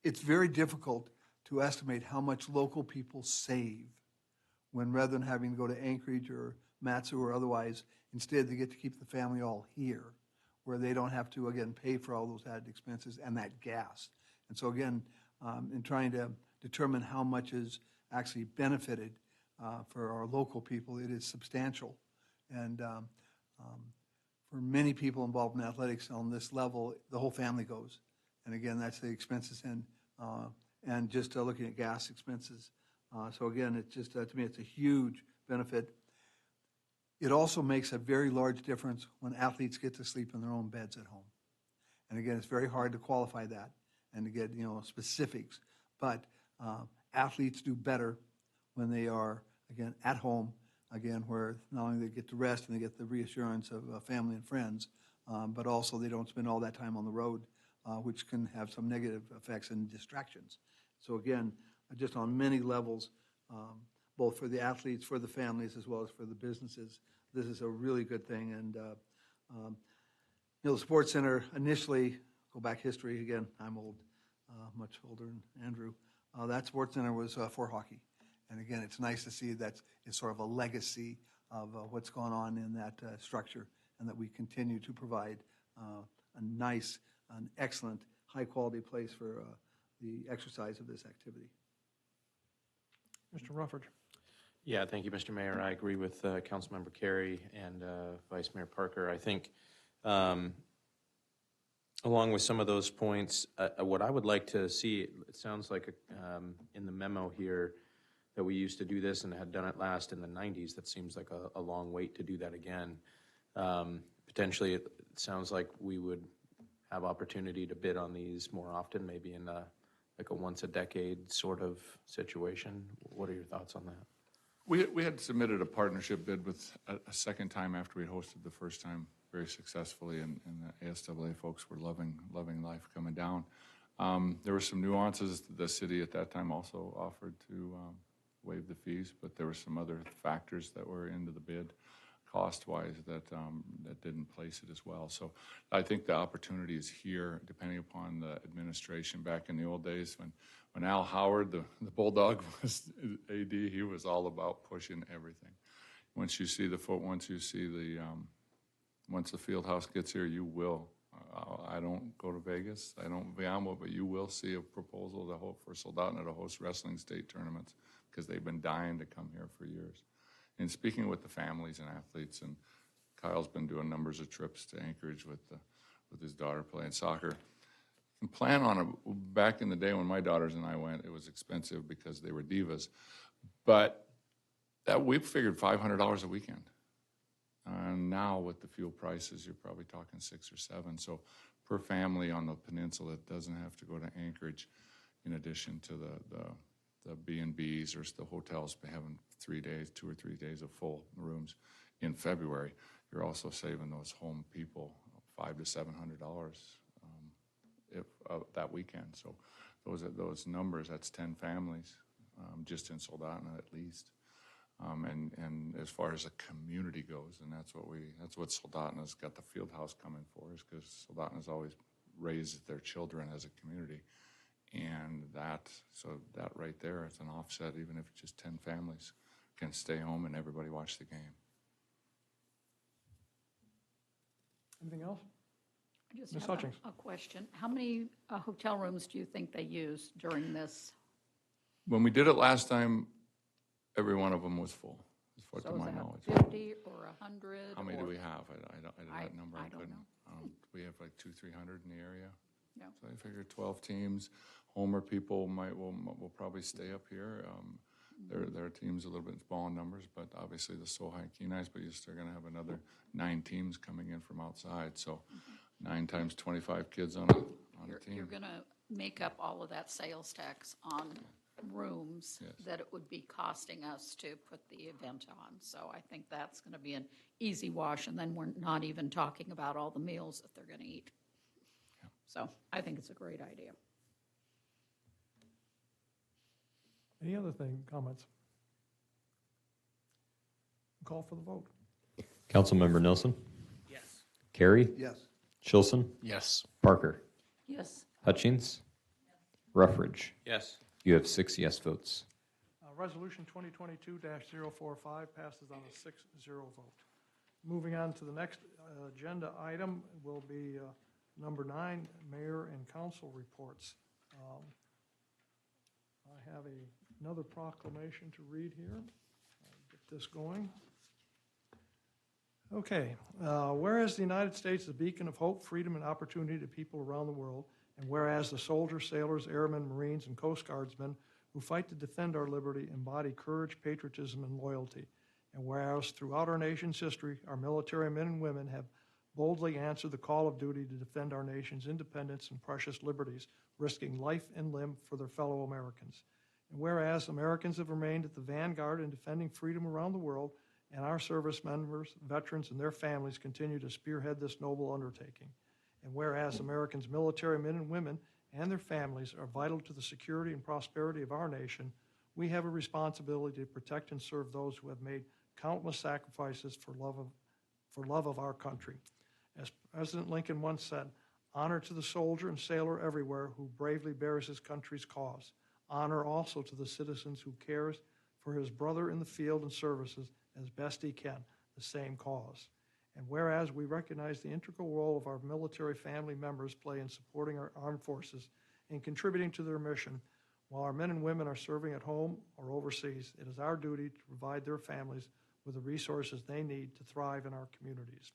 it's very difficult to estimate how much local people save when, rather than having to go to Anchorage or Matsu or otherwise, instead they get to keep the family all here, where they don't have to, again, pay for all those added expenses and that gas. And so, again, in trying to determine how much is actually benefited for our local people, it is substantial. And for many people involved in athletics on this level, the whole family goes. And again, that's the expenses and just looking at gas expenses. So again, it's just, to me, it's a huge benefit. It also makes a very large difference when athletes get to sleep in their own beds at home. And again, it's very hard to qualify that and to get, specifics. But athletes do better when they are, again, at home, again, where not only they get to rest and they get the reassurance of family and friends, but also they don't spend all that time on the road, which can have some negative effects and distractions. So again, just on many levels, both for the athletes, for the families, as well as for the businesses, this is a really good thing. And the Sports Center initially, go back history again, I'm old, much older than Andrew. That Sports Center was for hockey. And again, it's nice to see that it's sort of a legacy of what's gone on in that structure, and that we continue to provide a nice, an excellent, high-quality place for the exercise of this activity. Mr. Rufford. Yeah, thank you, Mr. Mayor. I agree with Councilmember Carey and Vice Mayor Parker. I think along with some of those points, what I would like to see, it sounds like in the memo here that we used to do this and had done it last in the 90s. That seems like a long wait to do that again. Potentially, it sounds like we would have opportunity to bid on these more often, maybe in like a once-a-decade sort of situation. What are your thoughts on that? We had submitted a partnership bid with a second time after we hosted the first time very successfully, and the ASAA folks were loving life coming down. There were some nuances. The city at that time also offered to waive the fees, but there were some other factors that were into the bid cost-wise that didn't place it as well. So I think the opportunity is here, depending upon the administration. Back in the old days when Al Howard, the Bulldog, was AD, he was all about pushing everything. Once you see once the field house gets here, you will. I don't go to Vegas. I don't gamble, but you will see a proposal for Soldotna to host wrestling state tournaments because they've been dying to come here for years. And speaking with the families and athletes, and Kyle's been doing numbers of trips to Anchorage with his daughter playing soccer. And plan on it. Back in the day when my daughters and I went, it was expensive because they were divas, but we figured $500 a weekend. And now with the fuel prices, you're probably talking 6 or 7. So per family on the peninsula, it doesn't have to go to Anchorage. In addition to the B&Bs or the hotels having 2 or 3 days of full rooms in February, you're also saving those home people $500 to $700 that weekend. So those numbers, that's 10 families just in Soldotna at least. And as far as the community goes, and that's what Soldotna's got the field house coming for, is because Soldotna's always raised their children as a community. And that right there is an offset, even if just 10 families can stay home and everybody watch the game. Anything else? I just Ms. have Hutchings. a question. How many hotel rooms do you think they used during this? When we did it last time, every one of them was full, as far So to is my that knowledge. 50 or 100? How many or- do we have? I don't that number. I don't couldn't. know. We have like 200-300 in the area. Yeah. So I figure 12 teams. Homer people will probably stay up here. Their team's a little bit small in numbers, but obviously the Sohai Kenais, but you're still going to have another 9 teams coming in from outside. So 9 times 25 kids on a team. You're going to make up all of that sales tax on rooms that it would be costing us to put the event on. So I think that's going to be an easy wash, and then we're not even talking about all the meals that they're going to eat. So I think it's a great idea. Any other comments? Call for the vote. Councilmember Nelson? Yes. Carey? Yes. Chilson? Yes. Parker? Yes. Hutchings? Ruffridge? Yes. You have 6 yes votes. Resolution 2022-045 passes on a 6-0 vote. Moving on to the next agenda item will be number 9, Mayor and Council reports. I have another proclamation to read here. I'll get this going. Okay. Whereas the United States is a beacon of hope, freedom, and opportunity to people around the world, and whereas the soldiers, sailors, airmen, Marines, and Coast Guardsmen who fight to defend our liberty embody courage, patriotism, and loyalty, and whereas throughout our nation's history, our military men and women have boldly answered the call of duty to defend our nation's independence and precious liberties, risking life and limb for their fellow Americans. And whereas Americans have remained at the vanguard in defending freedom around the world, and our service members, veterans, and their families continue to spearhead this noble undertaking. And whereas Americans' military men and women and their families are vital to the security and prosperity of our nation, we have a responsibility to protect and serve those who have made countless sacrifices for love of our country. As President Lincoln once said, honor to the soldier and sailor everywhere who bravely bears his country's cause. Honor also to the citizens who cares for his brother in the field and services as best he can, the same cause. And whereas we recognize the integral role of our military family members play in supporting our armed forces and contributing to their mission, while our men and women are serving at home or overseas, it is our duty to provide their families with the resources they need to thrive in our communities.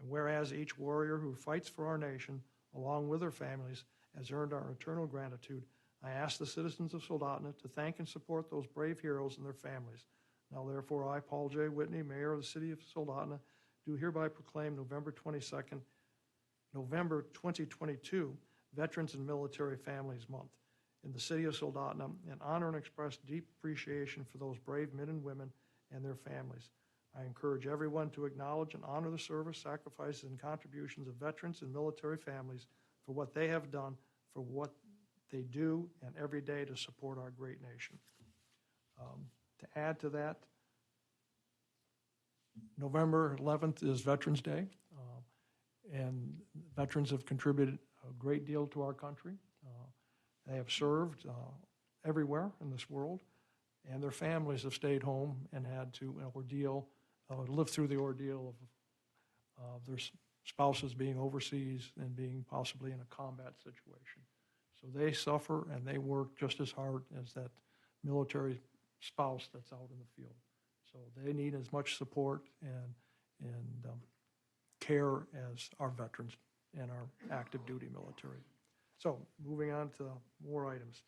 And whereas each warrior who fights for our nation, along with their families, has earned our eternal gratitude, I ask the citizens of Soldotna to thank and support those brave heroes and their families. Now, therefore, I, Paul J. Whitney, Mayor of the City of Soldotna, do hereby proclaim November 22nd, November 2022 Veterans and Military Families Month in the city of Soldotna and honor and express deep appreciation for those brave men and women and their families. I encourage everyone to acknowledge and honor the service, sacrifices, and contributions of veterans and military families for what they have done, for what they do, and every day to support our great nation. To add to that, November 11th is Veterans Day, and veterans have contributed a great deal to our country. They have served everywhere in this world, and their families have stayed home and had to live through the ordeal of their spouses being overseas and being possibly in a combat situation. So they suffer and they work just as hard as that military spouse that's out in the field. So they need as much support and care as our veterans and our active duty military. So moving on to more items.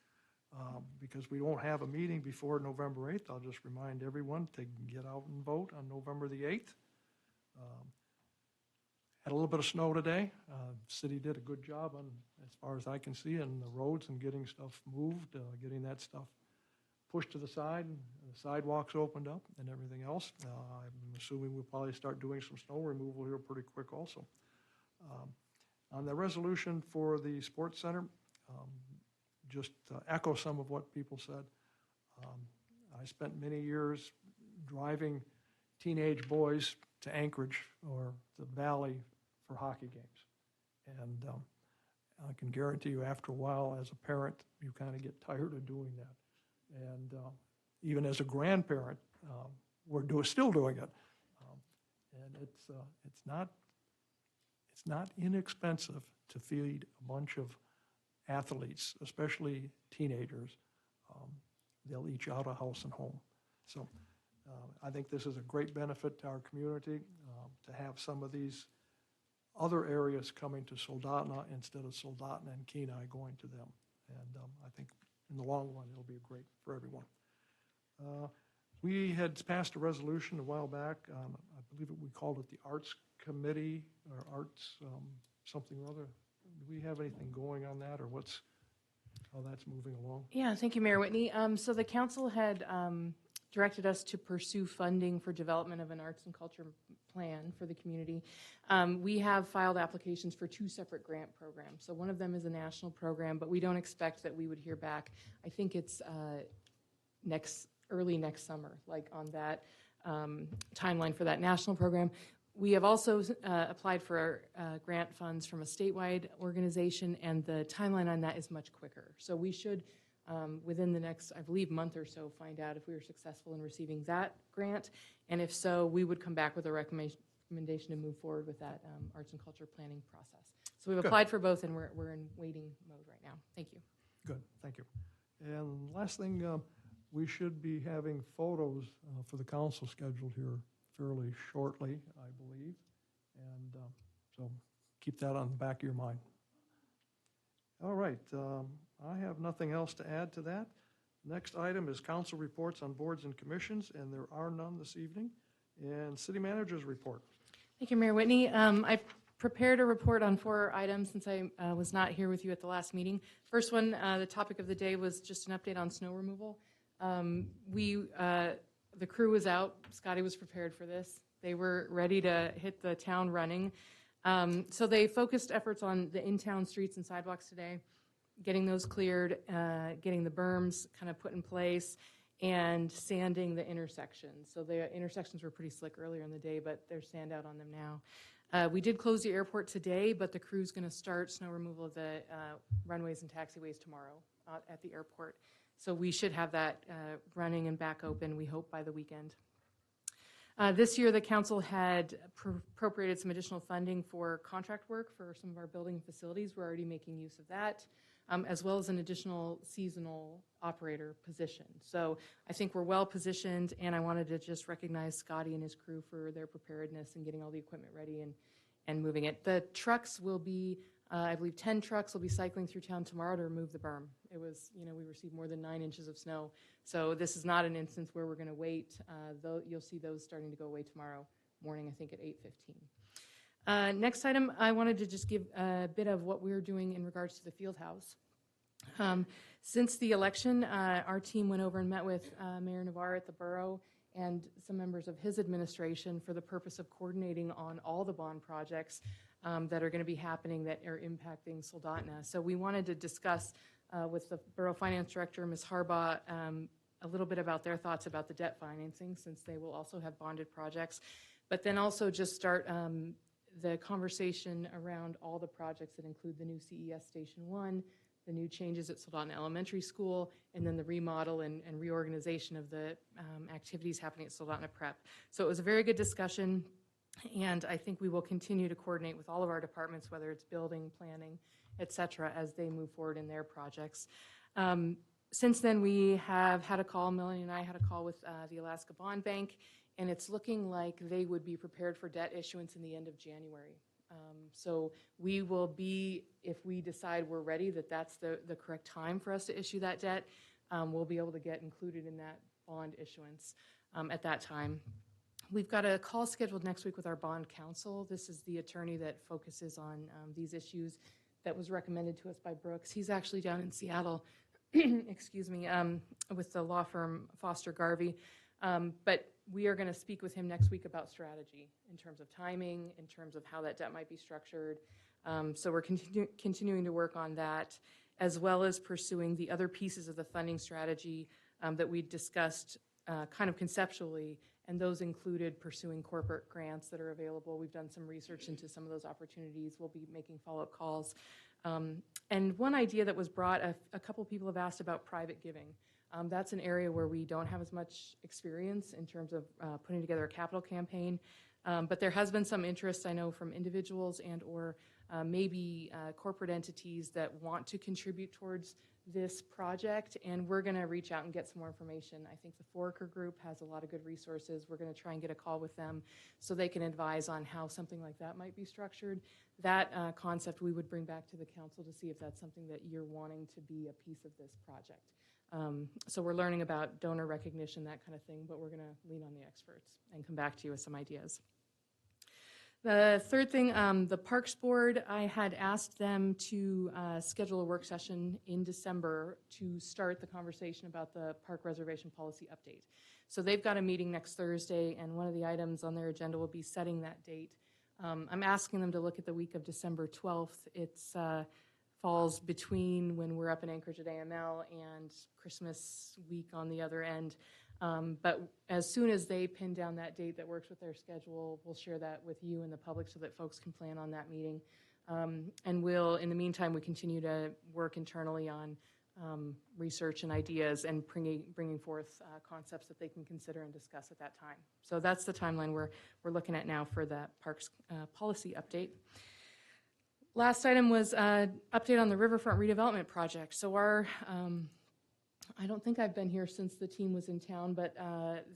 Because we won't have a meeting before November 8th, I'll just remind everyone to get out and vote on November the 8th. Had a little bit of snow today. City did a good job on, as far as I can see, on the roads and getting stuff moved, getting that stuff pushed to the side, and the sidewalks opened up and everything else. I'm assuming we'll probably start doing some snow removal here pretty quick also. On the resolution for the sports center, just echo some of what people said. I spent many years driving teenage boys to Anchorage or the Valley for hockey games. And I can guarantee you after a while, as a parent, you kind of get tired of doing that. And even as a grandparent, we're still doing it. And it's not inexpensive to feed a bunch of athletes, especially teenagers. They'll each out of house and home. So I think this is a great benefit to our community to have some of these other areas coming to Soldotna instead of Soldotna and Kenai going to them. And I think in the long run, it'll be great for everyone. We had passed a resolution a while back. I believe we called it the Arts Committee or Arts something or other. Do we have anything going on that, or how that's moving along? Yeah, thank you, Mayor Whitney. So the council had directed us to pursue funding for development of an arts and culture plan for the community. We have filed applications for 2 separate grant programs. So one of them is a national program, but we don't expect that we would hear back. I think it's early next summer, like on that timeline for that national program. We have also applied for grant funds from a statewide organization, and the timeline on that is much quicker. So we should, within the next, I believe, month or so, find out if we were successful in receiving that grant. And if so, we would come back with a recommendation to move forward with that arts and culture planning process. So we've applied for both, and we're in waiting mode right now. Thank you. Good, thank you. And last thing, we should be having photos for the council scheduled here fairly shortly, I believe. And so keep that on the back of your mind. All right, I have nothing else to add to that. Next item is council reports on boards and commissions, and there are none this evening. And city manager's report. Thank you, Mayor Whitney. I prepared a report on 4 items since I was not here with you at the last meeting. First one, the topic of the day was just an update on snow removal. The crew was out. Scotty was prepared for this. They were ready to hit the town running. So they focused efforts on the in-town streets and sidewalks today, getting those cleared, getting the berms kind of put in place, and sanding the intersections. So the intersections were pretty slick earlier in the day, but there's sand out on them now. We did close the airport today, but the crew's going to start snow removal of the runways and taxiways tomorrow at the airport. So we should have that running and back open, we hope, by the weekend. This year, the council had appropriated some additional funding for contract work for some of our building facilities. We're already making use of that, as well as an additional seasonal operator position. So I think we're well positioned, and I wanted to just recognize Scotty and his crew for their preparedness and getting all the equipment ready and moving it. The trucks will be, I believe 10 trucks will be cycling through town tomorrow to remove the berm. It was, we received more than 9 inches of snow. So this is not an instance where we're going to wait. Though you'll see those starting to go away tomorrow morning, I think at 8:15. Next item, I wanted to just give a bit of what we're doing in regards to the field house. Since the election, our team went over and met with Mayor Navarre at the borough and some members of his administration for the purpose of coordinating on all the bond projects that are going to be happening that are impacting Soldotna. So we wanted to discuss with the Borough Finance Director, Ms. Harbaugh, a little bit about their thoughts about the debt financing, since they will also have bonded projects, but then also just start the conversation around all the projects that include the new CES Station 1, the new changes at Soldotna Elementary School, and then the remodel and reorganization of the activities happening at Soldotna Prep. So it was a very good discussion, and I think we will continue to coordinate with all of our departments, whether it's building, planning, et cetera, as they move forward in their projects. Since then, we have had a call, Melanie and I had a call with the Alaska Bond Bank, and it's looking like they would be prepared for debt issuance in the end of January. So we will be, if we decide we're ready, that that's the correct time for us to issue that debt, we'll be able to get included in that bond issuance at that time. We've got a call scheduled next week with our bond counsel. This is the attorney that focuses on these issues that was recommended to us by Brooks. He's actually down in Seattle, excuse me, with the law firm Foster Garvey. But we are going to speak with him next week about strategy in terms of timing, in terms of how that debt might be structured. So we're continuing to work on that, as well as pursuing the other pieces of the funding strategy that we discussed kind of conceptually, and those included pursuing corporate grants that are available. We've done some research into some of those opportunities. We'll be making follow-up calls. And one idea that was brought, a couple people have asked about private giving. That's an area where we don't have as much experience in terms of putting together a capital campaign, but there has been some interest, I know, from individuals and or maybe corporate entities that want to contribute towards this project, and we're going to reach out and get some more information. I think the Foraker Group has a lot of good resources. We're going to try and get a call with them so they can advise on how something like that might be structured. That concept we would bring back to the council to see if that's something that you're wanting to be a piece of this project. So we're learning about donor recognition, that kind of thing, but we're going to lean on the experts and come back to you with some ideas. The third thing, the Parks Board, I had asked them to schedule a work session in December to start the conversation about the park reservation policy update. So they've got a meeting next Thursday, and one of the items on their agenda will be setting that date. I'm asking them to look at the week of December 12th. It's falls between when we're up in Anchorage at AML and Christmas week on the other end. But as soon as they pin down that date that works with their schedule, we'll share that with you and the public so that folks can plan on that meeting. And we'll, in the meantime, we continue to work internally on research and ideas and bringing forth concepts that they can consider and discuss at that time. So that's the timeline we're looking at now for that parks policy update. Last item was update on the Riverfront redevelopment project. So our, I don't think I've been here since the team was in town, but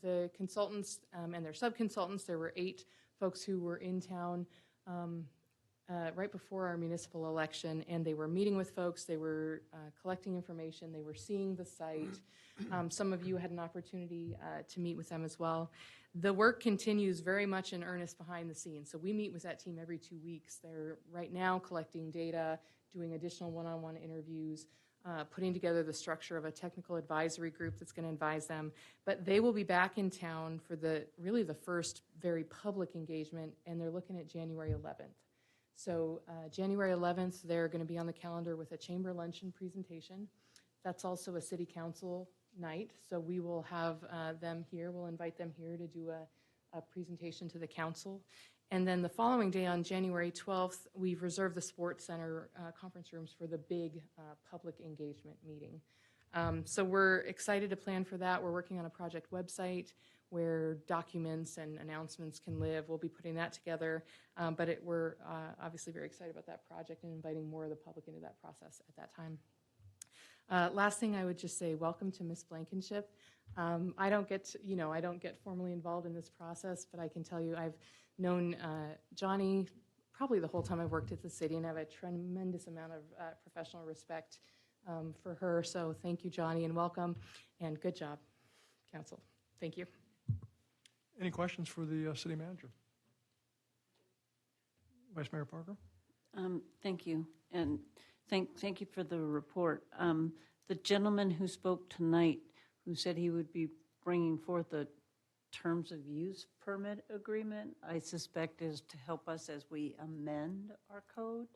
the consultants and their sub-consultants, there were 8 folks who were in town right before our municipal election, and they were meeting with folks, they were collecting information, they were seeing the site. Some of you had an opportunity to meet with them as well. The work continues very much in earnest behind the scenes. So we meet with that team every 2 weeks. They're right now collecting data, doing additional one-on-one interviews, putting together the structure of a technical advisory group that's going to advise them. But they will be back in town for really the first very public engagement, and they're looking at January 11th. So January 11th, they're going to be on the calendar with a chamber luncheon presentation. That's also a city council night, so we will have them here. We'll invite them here to do a presentation to the council. And then the following day, on January 12th, we've reserved the Sports Center conference rooms for the big public engagement meeting. So we're excited to plan for that. We're working on a project website where documents and announcements can live. We'll be putting that together, but we're obviously very excited about that project and inviting more of the public into that process at that time. Last thing I would just say, welcome to Miss Blankenship. I don't get formally involved in this process, but I can tell you I've known Johnny probably the whole time I've worked at the city, and I have a tremendous amount of professional respect for her. So thank you, Johnny, and welcome, and good job, council. Thank you. Any questions for the city manager? Vice Mayor Parker? Thank you, and thank you for the report. The gentleman who spoke tonight, who said he would be bringing forth a terms of use permit agreement, I suspect is to help us as we amend our code.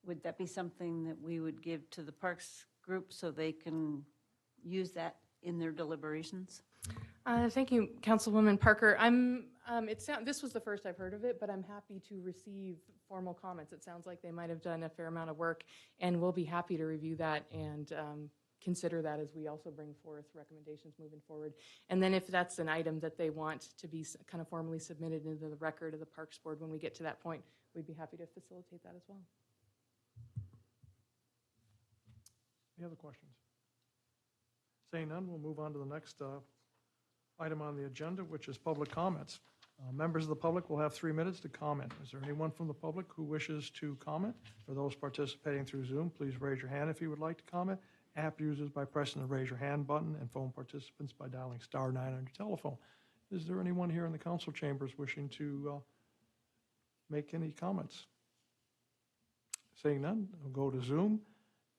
Would that be something that we would give to the Parks Group so they can use that in their deliberations? Thank you, Councilwoman Parker. This was the first I've heard of it, but I'm happy to receive formal comments. It sounds like they might have done a fair amount of work, and we'll be happy to review that and consider that as we also bring forth recommendations moving forward. And then if that's an item that they want to be kind of formally submitted into the record of the Parks Board when we get to that point, we'd be happy to facilitate that as well. Any other questions? Seeing none, we'll move on to the next item on the agenda, which is public comments. Members of the public will have 3 minutes to comment. Is there anyone from the public who wishes to comment? For those participating through Zoom, please raise your hand if you would like to comment. App users by pressing the raise your hand button, and phone participants by dialing *9 on your telephone. Is there anyone here in the council chambers wishing to make any comments? Seeing none, we'll go to Zoom,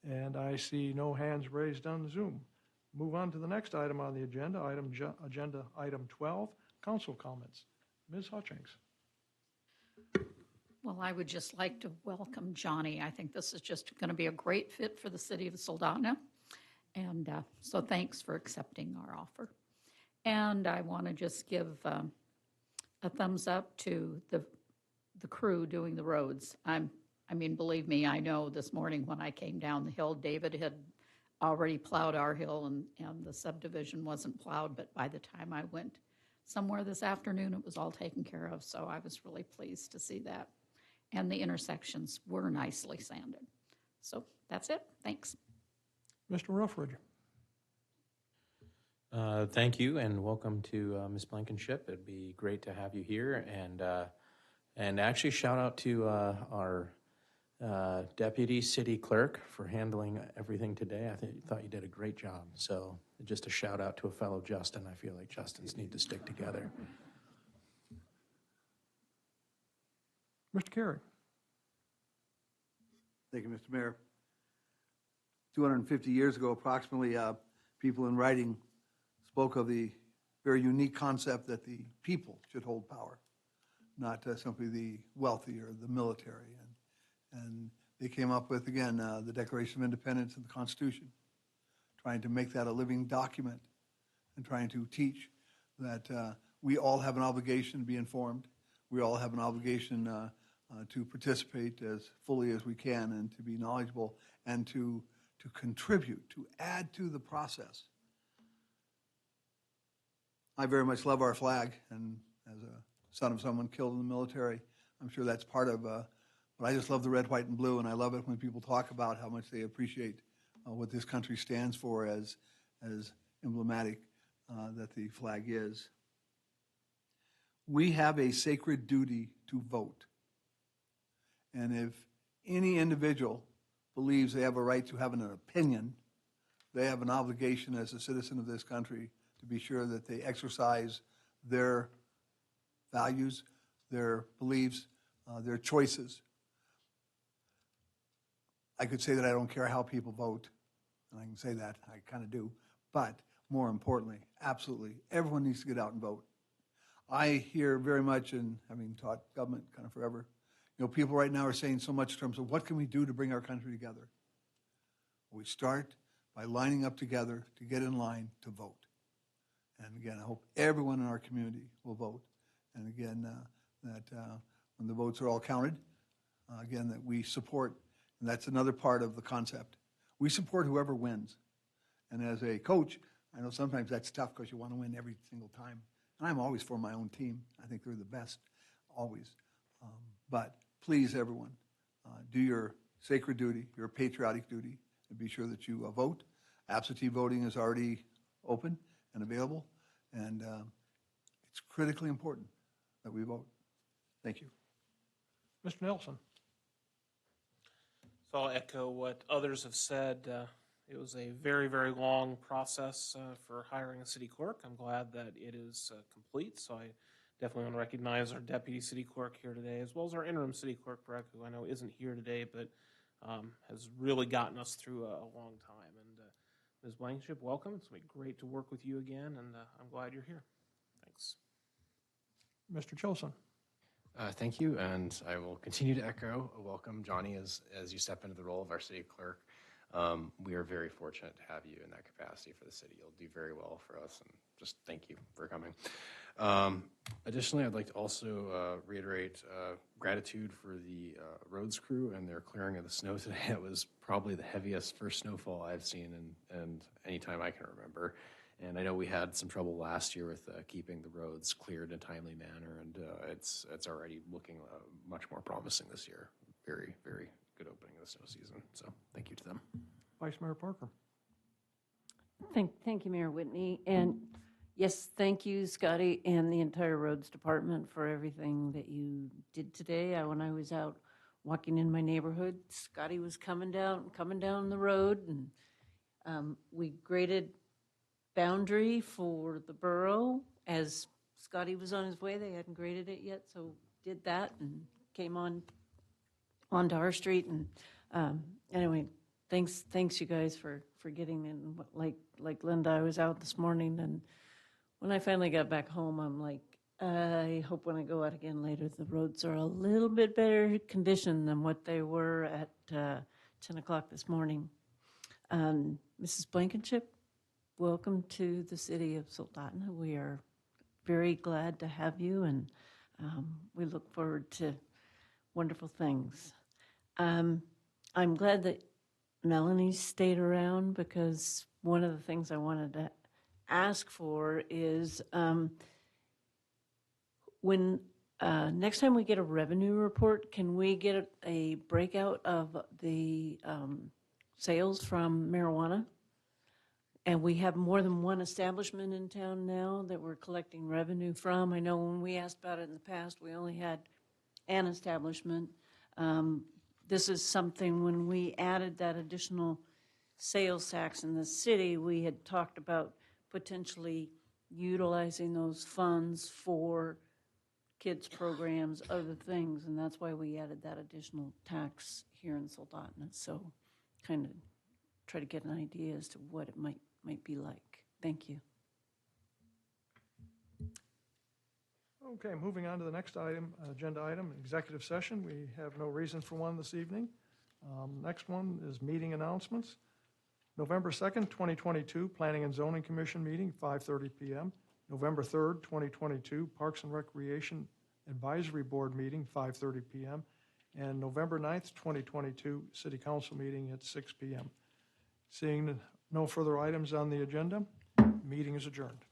and I see no hands raised on Zoom. Move on to the next item on the agenda, agenda item 12, council comments. Ms. Hutchings. Well, I would just like to welcome Johnny. I think this is just going to be a great fit for the city of Soldotna. And so thanks for accepting our offer. And I want to just give a thumbs up to the crew doing the roads. I mean, believe me, I know this morning when I came down the hill, David had already plowed our hill and the subdivision wasn't plowed, but by the time I went somewhere this afternoon, it was all taken care of. So I was really pleased to see that. And the intersections were nicely sanded. So that's it. Thanks. Mr. Ruffridge. Thank you, and welcome to Ms. Blankenship. It'd be great to have you here, and actually shout out to our Deputy City Clerk for handling everything today. I thought you did a great job. So just a shout out to a fellow Justin. I feel like Justins need to stick together. Mr. Carey. Thank you, Mr. Mayor. 250 years ago, approximately, people in writing spoke of the very unique concept that the people should hold power, not simply the wealthy or the military. And they came up with, again, the Declaration of Independence and the Constitution, trying to make that a living document and trying to teach that we all have an obligation to be informed. We all have an obligation to participate as fully as we can and to be knowledgeable and to contribute, to add to the process. I very much love our flag, and as a son of someone killed in the military, I'm sure that's part of, but I just love the red, white, and blue, and I love it when people talk about how much they appreciate what this country stands for as emblematic that the flag is. We have a sacred duty to vote. And if any individual believes they have a right to have an opinion, they have an obligation as a citizen of this country to be sure that they exercise their values, their beliefs, their choices. I could say that I don't care how people vote, and I can say that, I kind of do, but more importantly, absolutely, everyone needs to get out and vote. I hear very much, and having taught government kind of forever, people right now are saying so much in terms of what can we do to bring our country together. We start by lining up together to get in line to vote. And again, I hope everyone in our community will vote. And again, that when the votes are all counted, again, that we support, and that's another part of the concept. We support whoever wins. And as a coach, I know sometimes that's tough because you want to win every single time. And I'm always for my own team. I think they're the best, always. But please, everyone, do your sacred duty, your patriotic duty, and be sure that you vote. Absentee voting is already open and available, and it's critically important that we vote. Thank you. Mr. Nelson. So I'll echo what others have said. It was a very, very long process for hiring a city clerk. I'm glad that it is complete, so I definitely want to recognize our deputy city clerk here today, as well as our interim city clerk, Breck, who I know isn't here today, but has really gotten us through a long time. And Ms. Blankenship, welcome. It's been great to work with you again, and I'm glad you're here. Thanks. Mr. Chilson. Thank you, and I will continue to echo a welcome, Johnny, as you step into the role of our city clerk. We are very fortunate to have you in that capacity for the city. You'll do very well for us, and just thank you for coming. Additionally, I'd like to also reiterate gratitude for the roads crew and their clearing of the snow today. It was probably the heaviest first snowfall I've seen in any time I can remember. And I know we had some trouble last year with keeping the roads cleared in a timely manner, and it's already looking much more promising this year. Very, very good opening of the snow season. So thank you to them. Vice Mayor Parker. Thank you, Mayor Whitney. And yes, thank you, Scotty, and the entire roads department for everything that you did today. When I was out walking in my neighborhood, Scotty was coming down the road, and we graded boundary for the borough. As Scotty was on his way, they hadn't graded it yet, so did that and came onto our street. And anyway, thanks you guys for getting in. Like Linda, I was out this morning, and when I finally got back home, I'm like, I hope when I go out again later, the roads are a little bit better condition than what they were at 10 o'clock this morning. Mrs. Blankenship, welcome to the city of Soldotna. We are very glad to have you, and we look forward to wonderful things. I'm glad that Melanie stayed around, because one of the things I wanted to ask for is when next time we get a revenue report, can we get a breakout of the sales from marijuana? And we have more than one establishment in town now that we're collecting revenue from. I know when we asked about it in the past, we only had an establishment. This is something, when we added that additional sales tax in the city, we had talked about potentially utilizing those funds for kids programs, other things, and that's why we added that additional tax here in Soldotna. So kind of try to get an idea as to what it might be like. Thank you. Okay, moving on to the next item, agenda item, executive session. We have no reason for one this evening. Next one is meeting announcements. November 2nd, 2022, Planning and Zoning Commission meeting, 5:30 p.m. November 3rd, 2022, Parks and Recreation Advisory Board meeting, 5:30 p.m. And November 9th, 2022, City Council meeting at 6 p.m. Seeing no further items on the agenda, meeting is adjourned.